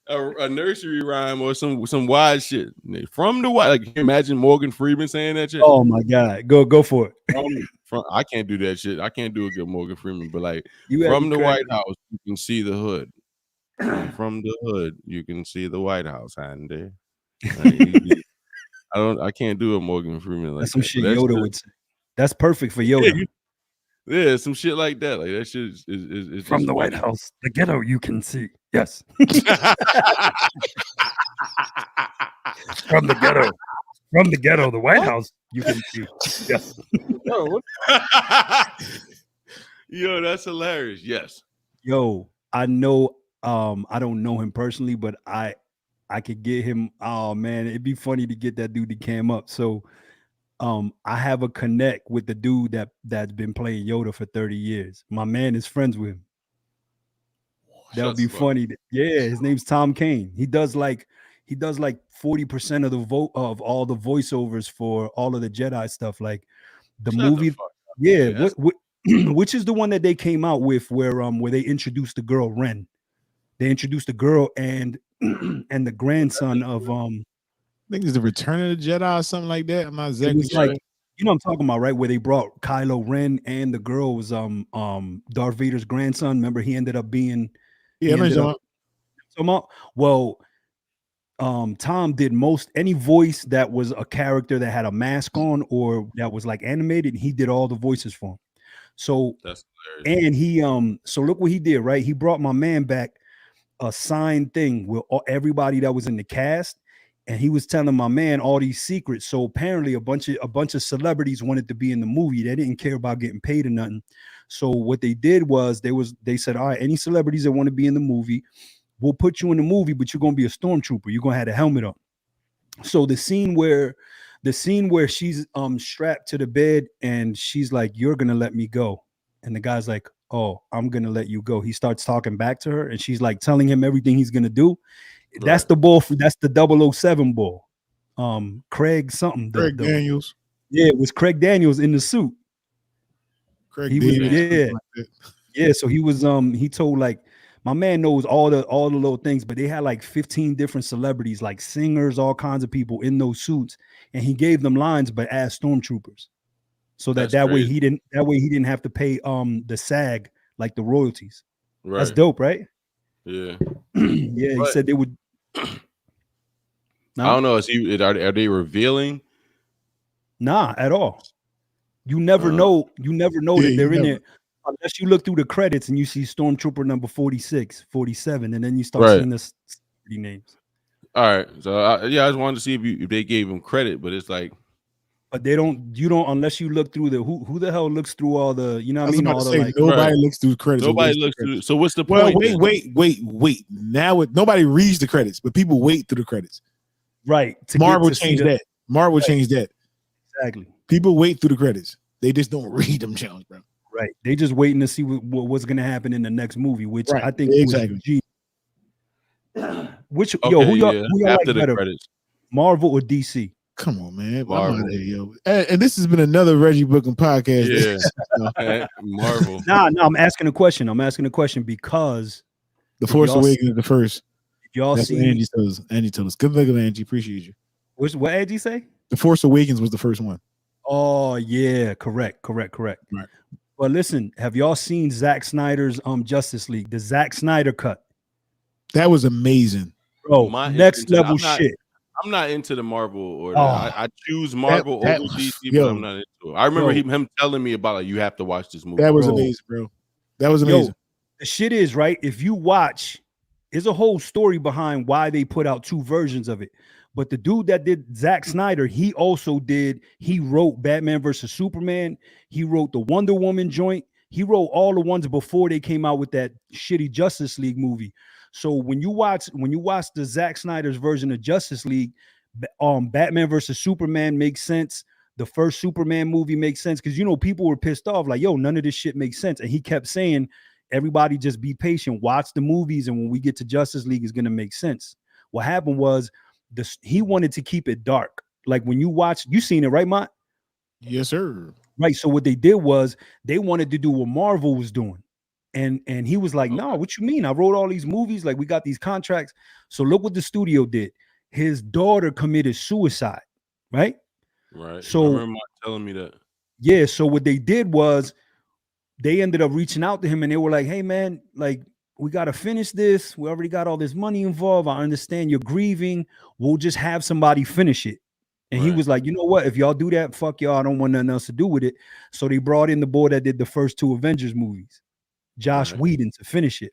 a nursery rhyme or some wild shit. From the White, like, can you imagine Morgan Freeman saying that shit? Oh my God, go for it. From I can't do that shit. I can't do a good Morgan Freeman, but like You from the White House you can see the hood. From the hood you can see the White House, Andy. I can't do a Morgan Freeman like that's some that. shit Yoda would say. That's perfect for Yoda. Yeah, some shit like that. Like that shit is from the White House, the ghetto you can see. Yes. From the ghetto, the White House you can see. Yes. Yo, that's hilarious. Yes. Yo, I know. I don't know him personally, but I could get him. Oh man, it'd be funny to get that dude to cam up. So I have a connect with the dude that's been playing Yoda for 30 years. My man is friends with him. That would be funny. Yeah, his name's Tom Kane. He does like 40% of the vote of all the voiceovers for all of the Jedi stuff, like the movie. Yeah, which is the one that they came out with where they introduced the girl Ren. They introduced the girl and and the grandson of I think it's the Return of the Jedi or something like that. I'm not exactly sure. Like, you know what I'm talking about, right? Where they brought Kylo Ren and the girl was Darth Vader's grandson. Remember, he ended up being well, Tom did any voice that was a character that had a mask on or that was like animated. He did all the voices for him. So that's hilarious. And he so look what he did, right? He brought my man back a signed thing with everybody that was in the cast. And he was telling my man all these secrets. So apparently a bunch of celebrities wanted to be in the movie. They didn't care about getting paid or nothing. So what they did was they said, all right, any celebrities that want to be in the movie, we'll put you in the movie, but you're going to be a stormtrooper. You're going to have a helmet on. So the scene where she's strapped to the bed and she's like, you're going to let me go. And the guy's like, oh, I'm going to let you go. He starts talking back to her and she's like telling him everything he's going to do. Right. That's the bull. That's the 007 bull. Craig something. Craig Daniels. Yeah, it was Craig Daniels in the suit. Yeah. So he was. He told like my man knows all the little things, but they had like 15 different celebrities, like singers, all kinds of people in those suits, and he gave them lines, but as stormtroopers, so that way he didn't have to pay the SAG like the royalties. Right. That's dope, right? Yeah. Yeah. He said they would. No? I don't know. Are they revealing? Nah, at all. You never know. You never know that they're in there unless you look through the credits and you see Stormtrooper number 46, 47, and then you start seeing the celebrity names. All right. So I just wanted to see if they gave him credit, but it's like. But they don't. You don't unless you look through the who the hell looks through all the. You know what I mean? All the like, nobody looks through credits. Nobody looks through. So what's the point? Well, wait. Now nobody reads the credits, but people wait through the credits. Right. Marvel changed that. Marvel changed that. Exactly. People wait through the credits. They just don't read them, challenge, bro. Right. They just waiting to see what's going to happen in the next movie, which I think exactly. Which who y'all after like better, credits. Marvel or DC? Come on, man. Marvel. Yo. And this has been another Reggie Bucum podcast. Yeah. Marvel. No, I'm asking a question. Because The Force Awakens is the first. Y'all see Angie told us. Good luck, Angie. Appreciate you. What Angie say? The Force Awakens was the first one. Oh yeah, correct. Right. But listen, have y'all seen Zack Snyder's Justice League? The Zack Snyder cut. That was amazing, bro. Next level shit. I'm not into the Marvel order. I choose Marvel over DC, but I'm not into it. I remember him telling me about like you have to watch this movie. That was amazing, bro. That was amazing. The shit is right. If you watch. There's a whole story behind why they put out two versions of it. But the dude that did Zack Snyder, he wrote Batman versus Superman. He wrote the Wonder Woman joint. He wrote all the ones before they came out with that shitty Justice League movie. So when you watch the Zack Snyder's version of Justice League, Batman versus Superman makes sense. The first Superman movie makes sense because people were pissed off, like, yo, none of this shit makes sense. And he kept saying, everybody just be patient, watch the movies, and when we get to Justice League, it's gonna make sense. What happened was he wanted to keep it dark. Like when you seen it, right, Mont? Yes, sir. Right. So what they did was they wanted to do what Marvel was doing. And he was like, no, what you mean? I wrote all these movies, like we got these contracts. So look what the studio did. His daughter committed suicide, right? Right. So I remember Mike telling me that. Yeah. So what they did was they ended up reaching out to him and they were like, hey man, like we got to finish this. We already got all this money involved. I understand you're grieving. We'll just have somebody finish it. And he was like, you know what? If y'all do that, fuck y'all. I don't want nothing else to do with it. So they brought in the boy that did the first 2 Avengers movies, Josh Whedon, to finish it.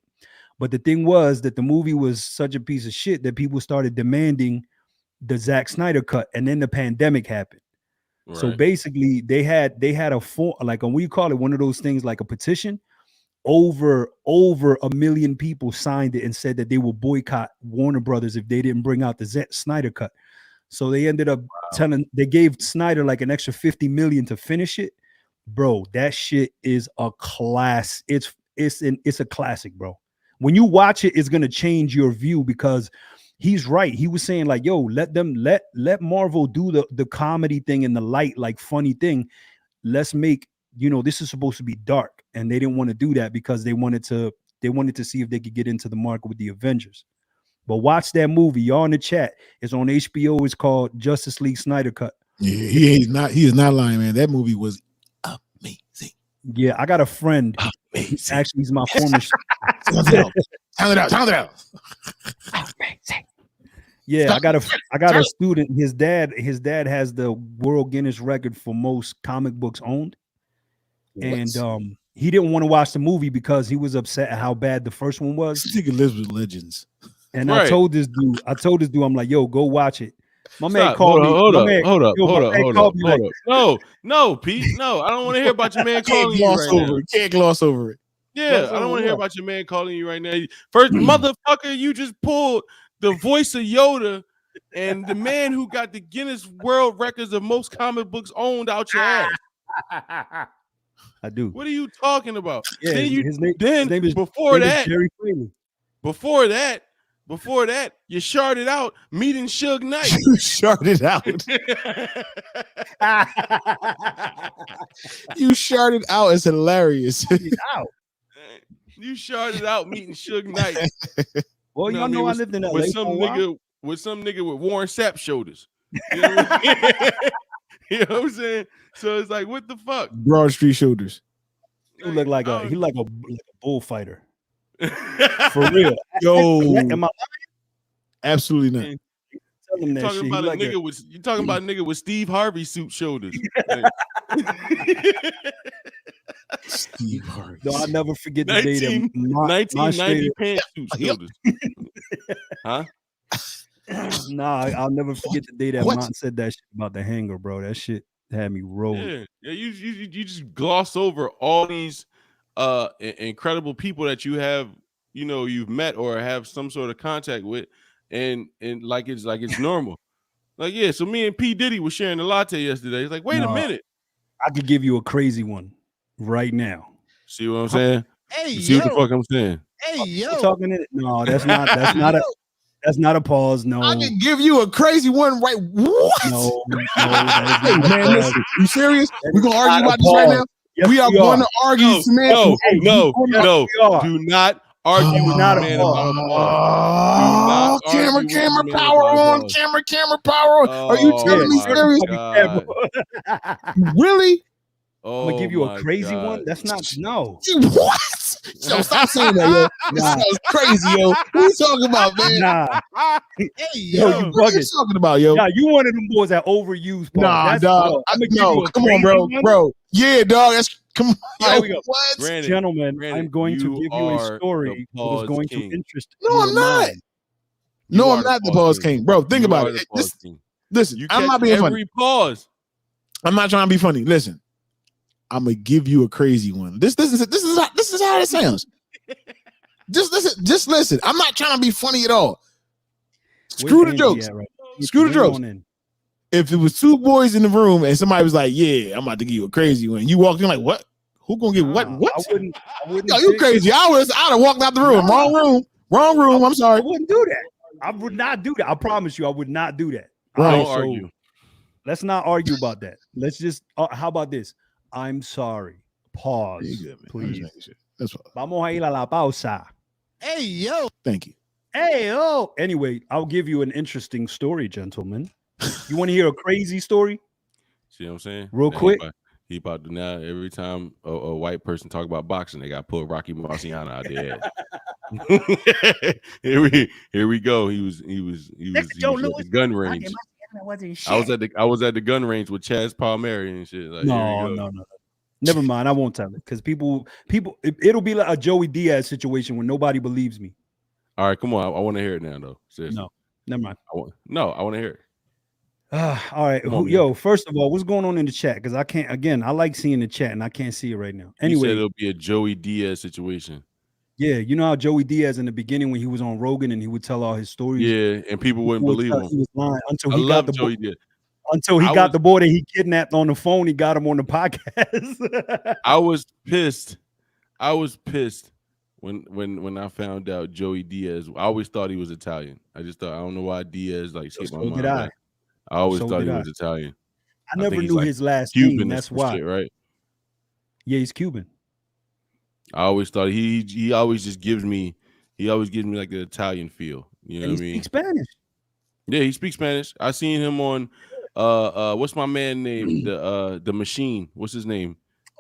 But the thing was that the movie was such a piece of shit that people started demanding the Zack Snyder cut. And then the pandemic happened. Right. So basically they had a form, like what do you call it? One of those things like a petition. Over 1 million people signed it and said that they will boycott Warner Brothers if they didn't bring out the Snyder cut. So they ended up they gave Snyder like an extra $50 million to finish it. Bro, that shit is a class. It's a classic, bro. When you watch it, it's gonna change your view because he's right. He was saying like, yo, let Marvel do the comedy thing and the light, like funny thing. Let's make, this is supposed to be dark. And they didn't want to do that because they wanted to see if they could get into the market with the Avengers. But watch that movie. Y'all in the chat. It's on HBO. It's called Justice League Snyder Cut. Yeah, he is not lying, man. That movie was amazing. Yeah, I got a friend. Amazing. Actually, he's my former. Sound it out. Amazing. Yeah, I got a student. His dad has the World Guinness record for most comic books owned. And he didn't want to watch the movie because he was upset at how bad the first one was. This nigga lives with legends. And I told this dude, I'm like, yo, go watch it. My man called me. Hold up. No, Pete. No, I don't want to hear about your man calling you right now. Can't gloss over it. Yeah, I don't want to hear about your man calling you right now. First, motherfucker, you just pulled the voice of Yoda and the man who got the Guinness World Records of most comic books owned out your ass. I do. What are you talking about? Yeah, his name is Before that, you sharded out meeting Suge Knight. You sharded out. You sharded out. It's hilarious. You sharded out meeting Suge Knight. Well, y'all know I lived in LA with some nigga with Warren Sapp shoulders. You know what I'm saying? So it's like, what the fuck? Broad Street shoulders. He look like a bullfighter. For real. Yo, am I lying? Absolutely not. You're talking about a nigga with Steve Harvey suit shoulders. Steve Harvey. No, I'll never forget the day that 1990 pantsuit shoulders. Huh? Nah, I'll never forget the day that Mont said that shit about the hanger, bro. That shit had me rolling. Yeah. You just gloss over all these incredible people that you have, you've met or have some sort of contact with, and like it's normal. Like, yeah, so me and P. Diddy was sharing a latte yesterday. It's like, wait a minute. I could give you a crazy one right now. See what I'm saying? Hey, see what the fuck I'm saying? Hey, yo. Talking in it? No, that's not a pause. No, I can give you a crazy one right. What? No, hey, man, listen, you serious? We're gonna argue about this right now. Yes, we are going to argue. No. Do not argue with the man about a pause. Camera power on. Camera power on. Are you telling me serious? Really? Oh, I'm gonna give you a crazy one. That's not What? Yo, stop saying that, yo. That sounds crazy, yo. What are you talking about, man? Nah. Hey, yo, what are you talking about, yo? Nah, you one of them boys that overuse. Nah, dog. No, come on, bro. Yeah, dog. Come on. Here we go. What? Gentlemen, I'm going to give you a story that is going to interest you. No, I'm not. No, I'm not the pause king, bro. Think about it. Listen, I'm not being funny. Pause. I'm not trying to be funny. Listen, I'm gonna give you a crazy one. This is how it sounds. Just listen. I'm not trying to be funny at all. Screw the jokes. Screw the jokes. If it was two boys in the room and somebody was like, "Yeah, I'm about to give you a crazy one," you walked in like, "What? Who gonna get what? What? I wouldn't Yo, you crazy? I'd have walked out the room. Wrong room. I'm sorry. I wouldn't do that. I would not do that. I promise you, I would not do that. Don't argue. Let's not argue about that. Let's just. How about this? I'm sorry. Pause, please. That's what. Vamos a ir a la pausa. Hey yo. Thank you. Hey yo. Anyway, I'll give you an interesting story, gentlemen. You want to hear a crazy story? See what I'm saying? Real quick. He about to now every time a white person talk about boxing, they got to put Rocky Marciano out there. Here we go. He was at the gun range. I was at the gun range with Chaz Palmieri and shit. Like, no. Never mind. I won't tell it because people. It'll be like a Joey Diaz situation where nobody believes me. All right, come on. I want to hear it now, though. Seriously. No, never mind. I want to hear it. All right. Yo, first of all, what's going on in the chat? Because I can't. Again, I like seeing the chat and I can't see it right now. Anyway, you said it'll be a Joey Diaz situation. Yeah, you know how Joey Diaz in the beginning when he was on Rogan and he would tell all his stories. Yeah, and people wouldn't believe him. He was lying until he got the boy that he kidnapped on the phone. He got him on the podcast. I was pissed when I found out Joey Diaz. I always thought he was Italian. I just thought I don't know why Diaz skipped my mind. I always thought he was Italian. I never knew his last name. That's why, shit, right? Yeah, he's Cuban. I always thought he always just gives me like the Italian feel. You know what I mean? He speaks Spanish. Yeah, he speaks Spanish. I seen him on what's my man name? The Machine. What's his name?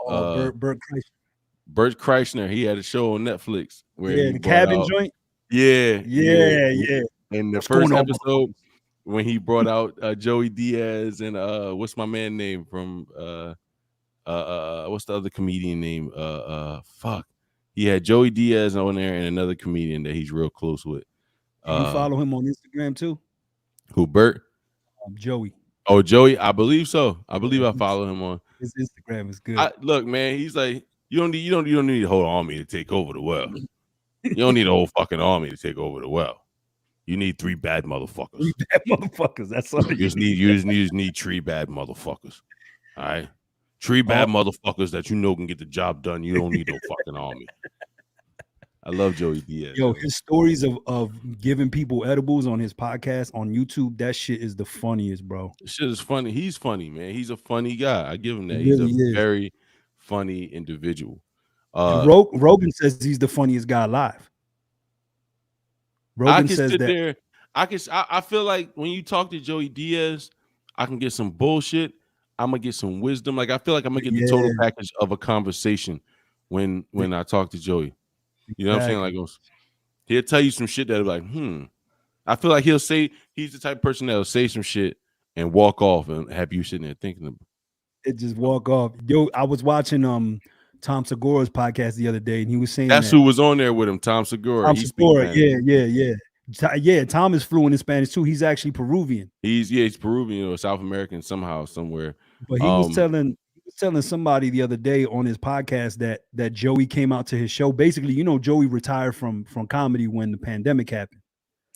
Bert Kreischer. Bert Kreischer. He had a show on Netflix where the cabin joint. Yeah. And the What's first going on, episode when he brought out Joey Diaz and what's my man name from what's the other comedian name? Fuck. He had Joey Diaz on there and another comedian that he's real close with. You follow him on Instagram too? Who, Bert? Joey. Oh, Joey, I believe so. I believe I follow him on his Instagram is good. Look, man, he's like, you don't need a whole army to take over the world. You don't need a whole fucking army to take over the world. You need 3 bad motherfuckers. 3 bad motherfuckers. That's all you just need 3 bad motherfuckers. All right. 3 bad motherfuckers that can get the job done. You don't need no fucking army. I love Joey Diaz. Yo, his stories of giving people edibles on his podcast on YouTube, that shit is the funniest, bro. This shit is funny. He's funny, man. He's a funny guy. I give him that. He's a very funny individual. Rogan says he's the funniest guy alive. Rogan says that. I feel like when you talk to Joey Diaz, I can get some bullshit. I'm gonna get some wisdom. Like I feel like I'm gonna get the total package of a conversation when I talk to Joey. You know what I'm saying? Like he'll tell you some shit that'll be like, I feel like he's the type of person that'll say some shit and walk off and have you sitting there thinking about it. Just walk off. Yo, I was watching Tom Segura's podcast the other day, and he was saying that's who was on there with him, Tom Segura. Tom Segura, yeah. Tom is fluent in Spanish too. He's actually Peruvian. He's Peruvian or South American somewhere. But he was telling somebody the other day on his podcast that Joey came out to his show. Basically, Joey retired from comedy when the pandemic happened.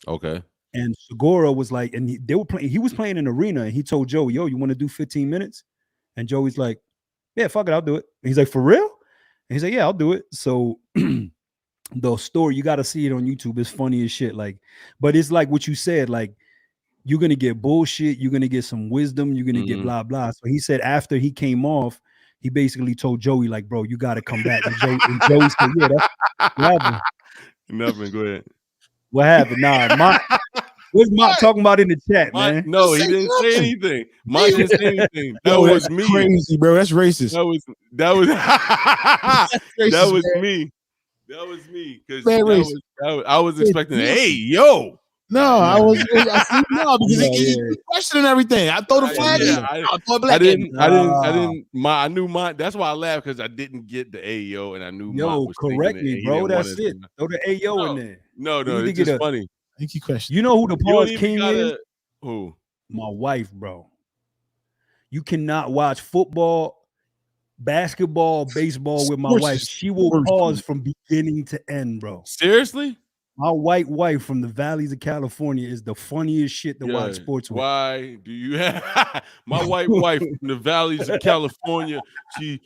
Okay. And Segura was like, and he was playing in an arena, and he told Joey, yo, you want to do 15 minutes? And Joey's like, yeah, fuck it, I'll do it. And he's like, for real? And he's like, yeah, I'll do it. So the story, you got to see it on YouTube. It's funny as shit. Like, but it's like what you said, like, you're going to get bullshit. You're going to get some wisdom. You're going to get blah, blah. So he said after he came off, he basically told Joey, like, bro, you got to come back. And Joey said, yeah, that's what happened. Nothing. Go ahead. What happened? Nah, what's Mont talking about in the chat, man? No, he didn't say anything. Mont didn't say anything. That was me. Crazy, bro. That's racist. That was me. That was me. Because I was expecting, hey, yo. No, I see no because he questioning everything. I throw the flag. I knew Mont. That's why I laughed because I didn't get the Ayo, and I knew. Yo, correct me, bro. That's it. Throw the Ayo in there. No, it's just funny. I think he questioned. You know who the pause king is? Who? My wife, bro. You cannot watch football basketball, baseball with my Sports wife. is She will worse, pause dude. from beginning to end, bro. Seriously? My white wife from the valleys of California is the funniest shit to watch sports with. Why do you have my white wife from the valleys of California? She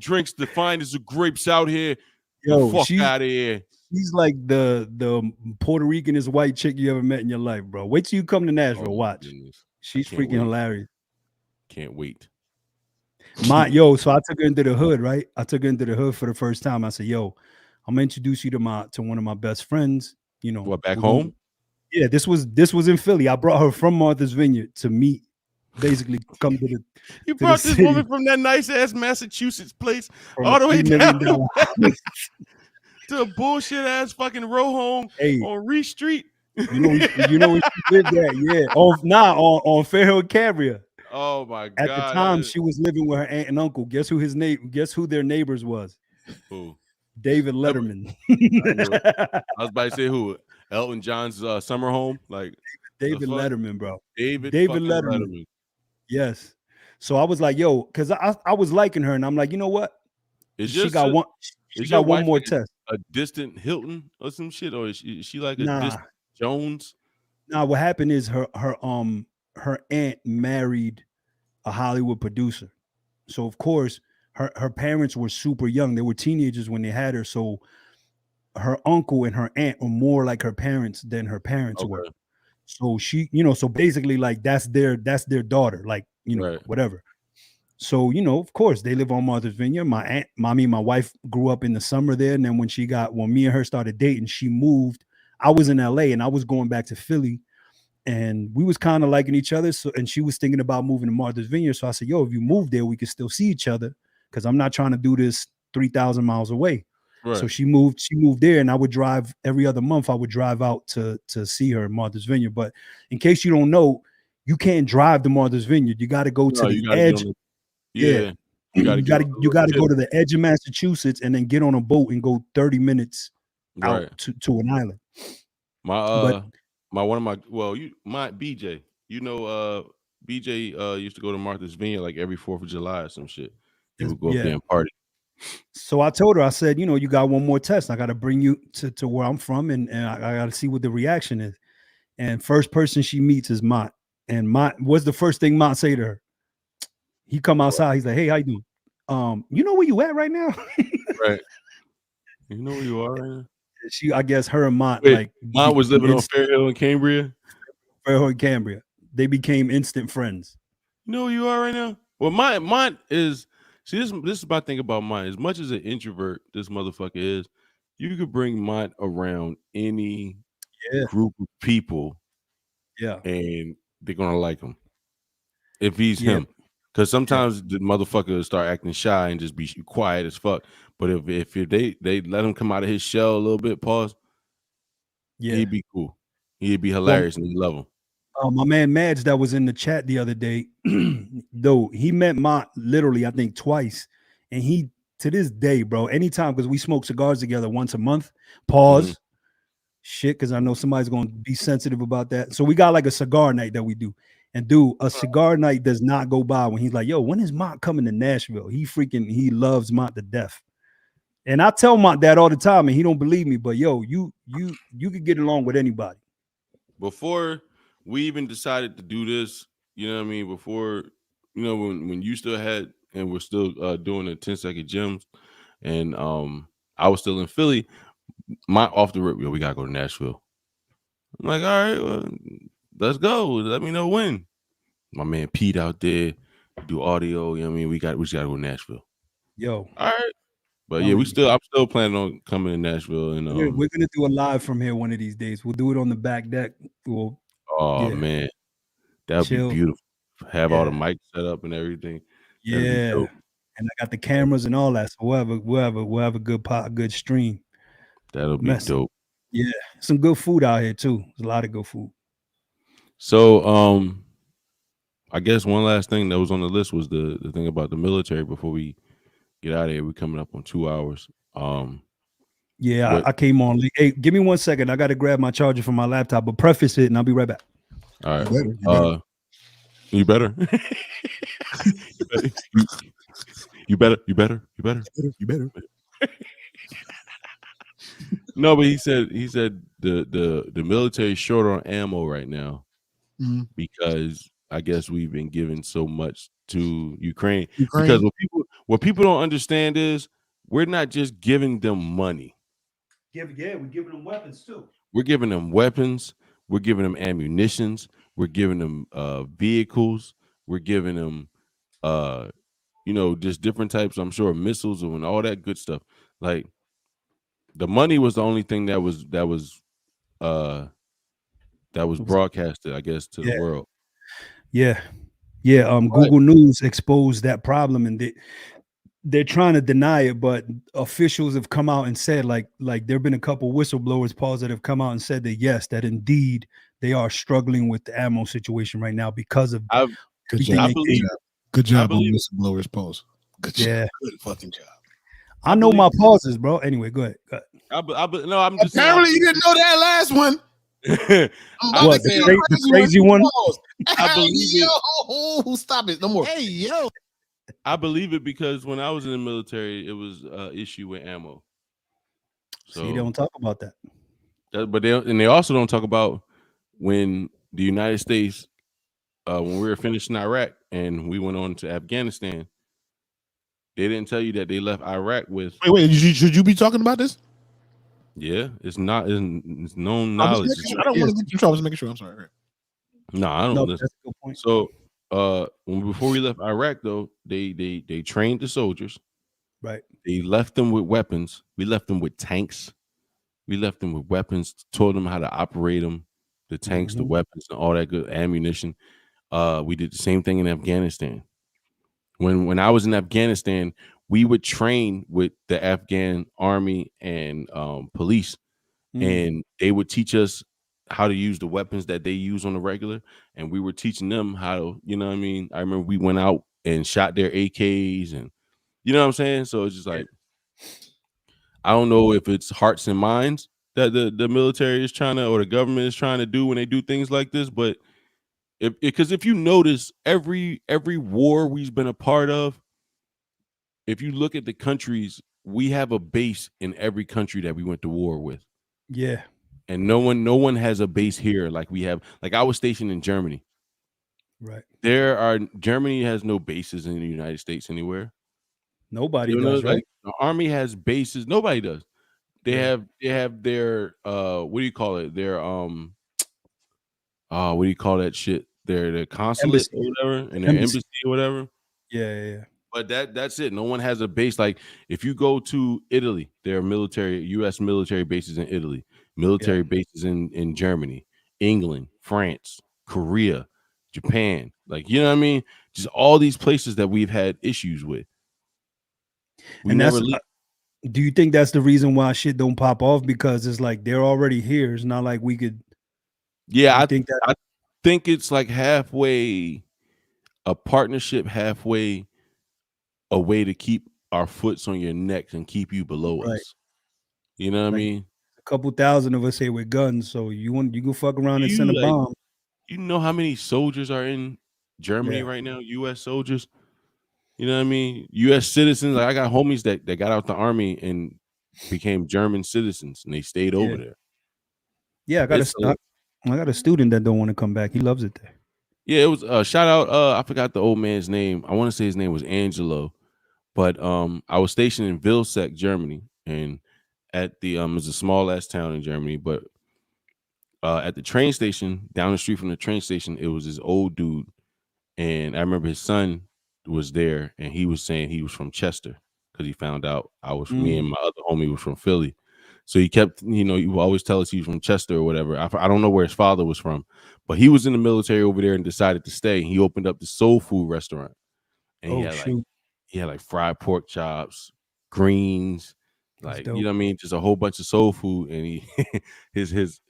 drinks the finest of grapes out here. Yo, the fuck out of here. She's like the Puerto Ricanest white chick you ever met in your life, bro. Wait till you come to Nashville. Watch. Goodness. She's freaking hilarious. Can't wait. So I took her into the hood, right? I took her into the hood for the first time. I said, yo, I'm gonna introduce you to one of my best friends. You know, what, back home? Yeah, this was in Philly. I brought her from Martha's Vineyard to meet, basically come to the. You brought this woman from that nice ass Massachusetts place all the way down to a bullshit ass fucking row home on Reese Street. You know where she lived at? Yeah, on Fairhill Cambria. Oh my god! At the time, she was living with her aunt and uncle. Guess who their neighbors was? Who? David Letterman. I was about to say who? Elton John's summer home, like David Letterman, bro. David Letterman. Yes. So I was like, yo, because I was liking her, and I'm like, you know what? She got one more test. A distant Hilton or some shit, or is she like a distant Jones? Nah, what happened is her aunt married a Hollywood producer, so of course her parents were super young. They were teenagers when they had her, so her uncle and her aunt were more like her parents than her parents were. So she, so basically like that's their daughter, like, whatever. So, of course they live on Martha's Vineyard. My wife grew up in the summer there. And then when me and her started dating, she moved. I was in LA and I was going back to Philly, and we was kind of liking each other. So, and she was thinking about moving to Martha's Vineyard. So I said, yo, if you move there, we can still see each other, because I'm not trying to do this 3,000 miles away. Right. So she moved there, and I would drive every other month. I would drive out to see her in Martha's Vineyard. But in case you don't know, you can't drive to Martha's Vineyard. You got to go to the edge. You got to go to the edge of Massachusetts and then get on a boat and go 30 minutes out to an island. BJ, BJ used to go to Martha's Vineyard like every 4th of July or some shit. They would go up there and party. So I told her, I said, you got one more test. I got to bring you to where I'm from, and I got to see what the reaction is. And first person she meets is Mont. And Mont, what's the first thing Mont say to her? He come outside. He's like, hey, how you doing? You know where you at right now? Right. You know where you are right now? I guess her and Mont, Mont was living on Fairhill and Cambria. Fairhill and Cambria. They became instant friends. You know where you are right now? Well, Mont is. See, this is my thing about Mont. As much as an introvert this motherfucker is, you could bring Mont around any group of people, and they're gonna like him if he's him. Because sometimes the motherfucker start acting shy and just be quiet as fuck. But if they let him come out of his shell a little bit, he'd be cool. He'd be hilarious, and you love him. My man Madge that was in the chat the other day, though, he met Mont literally, I think, twice. And he, to this day, bro, anytime, because we smoke cigars together once a month, shit, because I know somebody's going to be sensitive about that. So we got like a cigar night that we do. And dude, a cigar night does not go by when he's like, yo, when is Mont coming to Nashville? He loves Mont to death. And I tell Mont that all the time, and he don't believe me, but yo, you could get along with anybody. Before we even decided to do this, you know what I mean? Before, when you still had, and we're still doing the 10-second gems, and I was still in Philly, off the rip, we gotta go to Nashville. I'm like, all right, well, let's go. Let me know when. My man Pete out there do audio. You know what I mean? We just gotta go to Nashville. Yo, all right. But I'm still planning on coming to Nashville, and we're gonna do a live from here one of these days. We'll do it on the back deck. Man, that would be beautiful. Have all the mics set up and everything. Yeah, and I got the cameras and all that. So we'll have a good stream. That'll be dope. Yeah, some good food out here too. There's a lot of good food. So I guess one last thing that was on the list was the thing about the military before we get out of here. We're coming up on 2 hours. I came on. Hey, give me 1 second. I got to grab my charger from my laptop, but preface it and I'll be right back. All right. You better. You better. You better. No, but he said the military is short on ammo right now because I guess we've been giving so much to Ukraine. Because what people don't understand is we're not just giving them money. We're giving them weapons too. We're giving them weapons. We're giving them ammunitions. We're giving them vehicles. We're giving them just different types. I'm sure missiles and all that good stuff. Like the money was the only thing that was broadcasted, I guess, to the world. Yeah. Google News exposed that problem, and they're trying to deny it, but officials have come out and said, like there've been a couple whistleblowers, Pauls, that have come out and said that yes, that indeed they are struggling with the ammo situation right now because of good job on whistleblowers, Pauls. Good fucking job. I know my pauses, bro. Anyway, go ahead. I'm just apparently you didn't know that last one. The crazy one. I believe it. Yo, stop it! No more. Hey, yo. I believe it because when I was in the military, it was an issue with ammo. So they don't talk about that. But they also don't talk about when the United States, when we were finishing Iraq and we went on to Afghanistan, they didn't tell you that they left Iraq with. Wait, should you be talking about this? Yeah, it's known knowledge. I don't want to get you in trouble. Just making sure. I'm sorry. No, I don't know. That's a good point. So before we left Iraq, though, they trained the soldiers. Right. They left them with weapons. We left them with tanks. We left them with weapons, taught them how to operate them, the tanks, the weapons, and all that good ammunition. We did the same thing in Afghanistan. When I was in Afghanistan, we would train with the Afghan army and police, and they would teach us how to use the weapons that they use on the regular, and we were teaching them how to, you know what I mean? I remember we went out and shot their AKs, and you know what I'm saying? So it's just like, I don't know if it's hearts and minds that the military is trying to, or the government is trying to do when they do things like this, but because if you notice, every war we've been a part of, if you look at the countries, we have a base in every country that we went to war with. Yeah. And no one has a base here like we have. Like I was stationed in Germany. Right. Germany has no bases in the United States anywhere. Nobody does, right? Like, the army has bases. Nobody does. They have their what do you call it? Their what do you call that shit? Their consulate or whatever, and their embassy or whatever. Yeah. But that's it. No one has a base. Like if you go to Italy, there are U.S. military bases in Italy, military bases in Germany, England, France, Korea, Japan. Like, you know what I mean? Just all these places that we've had issues with. Do you think that's the reason why shit don't pop off? Because it's like they're already here. It's not like we could. Yeah, I think it's like halfway a partnership, halfway a way to keep our foots on your necks and keep you below us. You know what I mean? A couple thousand of us here with guns, so you go fuck around and send a bomb. You know how many soldiers are in Germany right now? U.S. soldiers. You know what I mean? U.S. citizens. Like I got homies that got out the army and became German citizens, and they stayed over there. Yeah, I got a student that don't want to come back. He loves it there. Yeah, it was shout out. I forgot the old man's name. I want to say his name was Angelo, but I was stationed in Vilseck, Germany, and at the it was a small ass town in Germany, but at the train station down the street from the train station, it was this old dude, and I remember his son was there, and he was saying he was from Chester because he found out I was from me and my other homie was from Philly. So he kept, he would always tell us he was from Chester or whatever. I don't know where his father was from, but he was in the military over there and decided to stay. He opened up the soul food restaurant, and he had like fried pork chops, greens, like, you know what I mean, just a whole bunch of soul food. And he his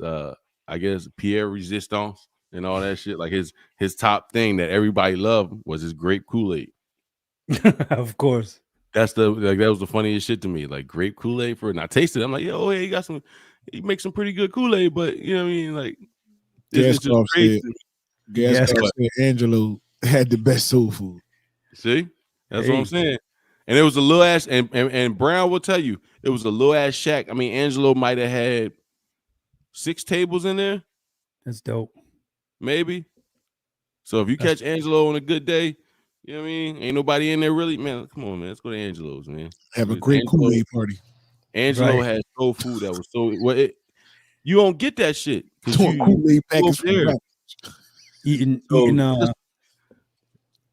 I guess Pierre Resistance and all that shit. Like his top thing that everybody loved was his grape Kool-Aid. Of course. That was the funniest shit to me. Like grape Kool-Aid and I tasted it. I'm like, yo, hey, he makes some pretty good Kool-Aid, but you know what I mean? Like, it's just crazy. Angelo had the best soul food. See? That's what I'm saying. And it was a little ass, and Brown will tell you it was a little ass shack. I mean, Angelo might have had 6 tables in there. That's dope. Maybe. So if you catch Angelo on a good day, you know what I mean? Ain't nobody in there really, man. Come on, man. Let's go to Angelo's, man. Have a great Kool-Aid party. Angelo has soul food that was so you don't get that shit. Kool-Aid package eating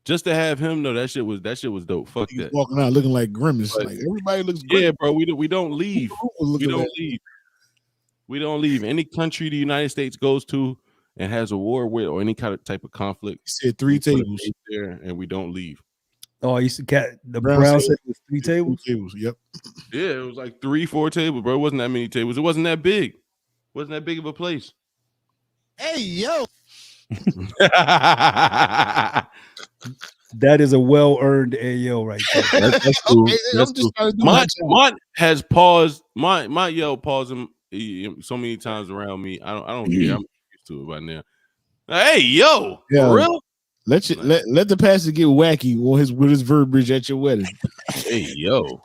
just to have him, no, that shit was dope. Fuck He's that. Walking out looking like Grimace. Like everybody looks great. Yeah, bro. We don't leave. We don't leave. We don't leave. Any country the United States goes to and has a war with or any kind of type of conflict. He said 3 tables there, and we don't leave. Oh, I used to cat the Brown said it was 3 tables. 3 tables, yep. Yeah, it was like 3-4 tables, bro. It wasn't that many tables. It wasn't that big. It wasn't that big of a place. Hey, yo. That is a well-earned AO right there. That's cool. That's cool. Mont has paused. Mont yelled pause him so many times around me. I don't care. I'm used to it by now. Hey, yo, for real? Let the pastor get wacky with his verbiage at your wedding. Hey, yo.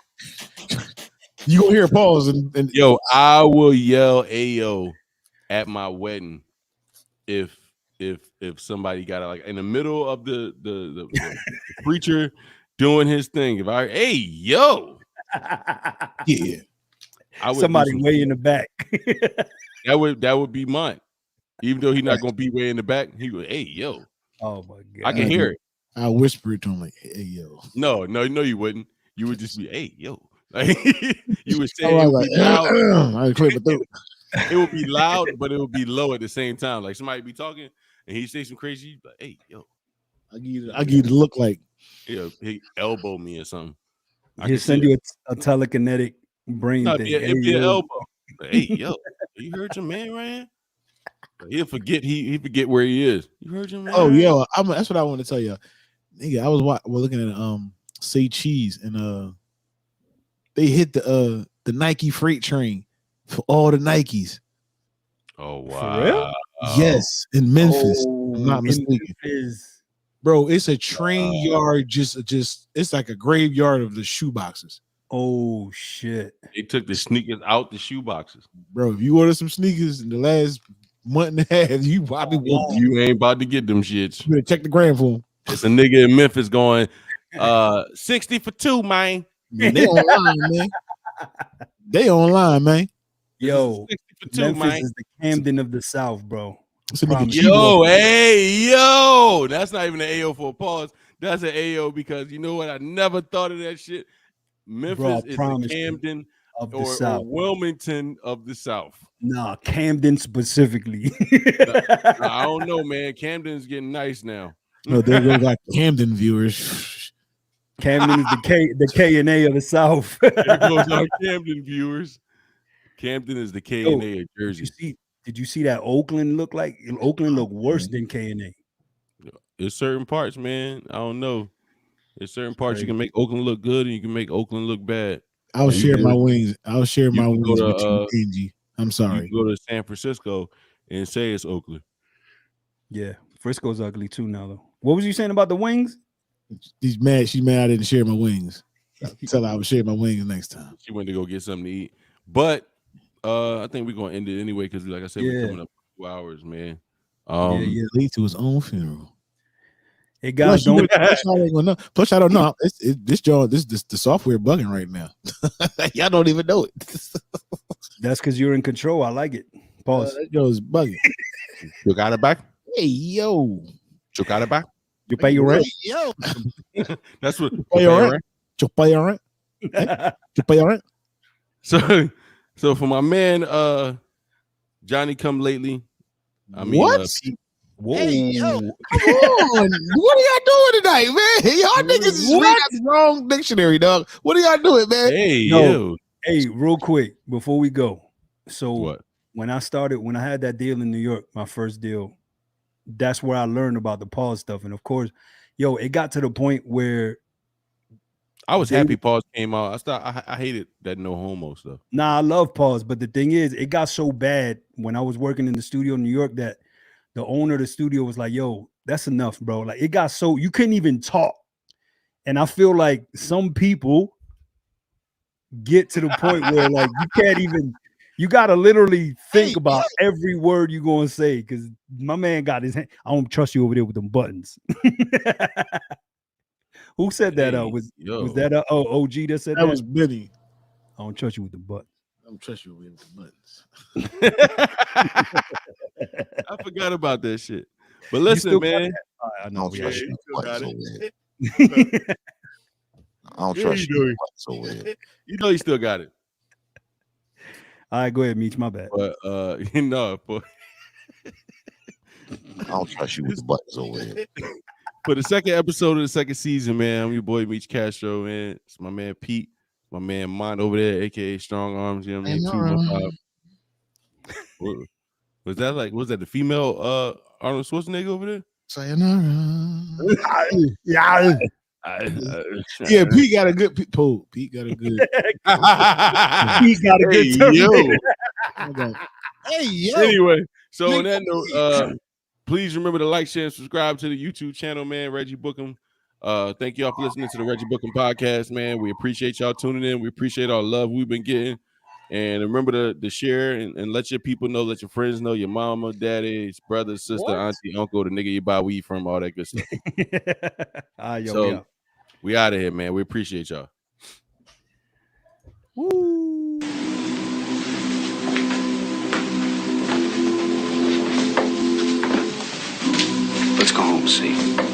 You gonna hear a pause and yo, I will yell "Ayo" at my wedding if somebody got it like in the middle of the preacher doing his thing. If I hey yo, yeah, I would somebody way in the back. that would be mine. Even though he's not gonna be way in the back, he would hey yo. Oh my god, I can hear it. I whisper it to him like hey yo. No, you wouldn't. You would just be hey yo. Like you would say it would be loud. It would be loud, but it would be low at the same time. Like somebody be talking and he say some crazy, like, hey, yo. I give you the look like he elbow me or something. He'll send you a telekinetic brain thing. It'd be an elbow. Like, hey, yo, you heard your man, Ryan? He'll forget he forget where he is. You heard your man? Oh, yeah. That's what I want to tell you. Nigga, I was looking at Say Cheese and they hit the Nike freight train for all the Nikes. Oh wow! For real? Yes, in Memphis. I'm not mistaken. Bro, it's a train yard. Just it's like a graveyard of the shoe boxes. Oh shit! They took the sneakers out the shoe boxes. Bro, if you order some sneakers in the last month and a half, you probably won't. You ain't about to get them shits. You better check the gram for them. It's a nigga in Memphis going 60 for 2, man. Man, they online, man. They online, man. Yo, 60 for 2, Memphis is the Camden of the South, bro. Yo, hey, yo. That's not even an AO for a pause. That's an AO because you know what? I never thought of that shit. Memphis is the Camden of the South. Or Wilmington of the South. Nah, Camden specifically. I don't know, man. Camden's getting nice now. No, they got Camden viewers. Camden is the K and A of the South. There goes our Camden viewers. Camden is the K and A of Jersey. Did you see that Oakland look like? Oakland look worse than K and A. There's certain parts, man. I don't know. There's certain parts you can make Oakland look good and you can make Oakland look bad. I'll share my wings. I'll share my wings with you, Angie. I'm sorry. You go to San Francisco and say it's Oakland. Yeah, Frisco's ugly too now, though. What was you saying about the wings? She's mad. She's mad I didn't share my wings. Tell her I would share my wings next time. She went to go get something to eat. But I think we're gonna end it anyway because, like I said, we're coming up 2 hours, man. Lead to his own funeral. Hey guys, Plus, I don't know. This the software bugging right now. Y'all don't even know it. That's because you're in control. I like it. Pause. That is bugging. You got it back? Hey yo. You got it back? You pay your rent? Hey, yo. That's what you pay your rent. You pay your rent. You pay your rent. So for my man, Johnny Come Lately. I mean, what? Whoa. Hey, yo, come on. What are y'all doing tonight, man? Y'all niggas is reading the wrong dictionary, dog. What are y'all doing, man? Hey, yo. Hey, real quick before we go. So what? When I had that deal in New York, my first deal, that's where I learned about the pause stuff. And of course, yo, it got to the point where I was happy pause came out. I hated that no homo stuff. Nah, I love pause, but the thing is, it got so bad when I was working in the studio in New York that the owner of the studio was like, yo, that's enough, bro. Like it got so you couldn't even talk. And I feel like some people get to the point where like you can't even, you gotta literally think about every word you're gonna say, because my man got his hand. I don't trust you over there with them buttons. Who said that? Was that OG that said that? That was Benny. I don't trust you with the buttons. I don't trust you with the buttons. I forgot about that shit. But listen, man. I know. I don't trust you with the buttons over there. I don't Yeah, trust you you with the buttons over there. You know you still got it. All right, go ahead, Meech. My bad. But no, for I don't trust you with the buttons over there. for the second episode of the second season, man, I'm your boy Meech Castro, man. It's my man Pete, my man Mont over there, aka Strong Arms. You know what I mean? 215. Was that like? Was that the female Arnold Schwarzenegger over there? Sayonara. Yeah. Yeah, Pete got a good Pete got a good. He got a good Hey, yo. Hey, yo. Anyway, so on that note, please remember to like, share, and subscribe to the YouTube channel, man. Reggie Bucum. Thank y'all for listening to the Reggie Bucum Podcast, man. We appreciate y'all tuning in. We appreciate all the love we've been getting. And remember to share and let your people know, let your friends know, your mama, daddy, brother, sister, auntie, uncle, the nigga you buy weed from, all that good stuff. We out of here, man. We appreciate y'all. Woo. Let's go home, see.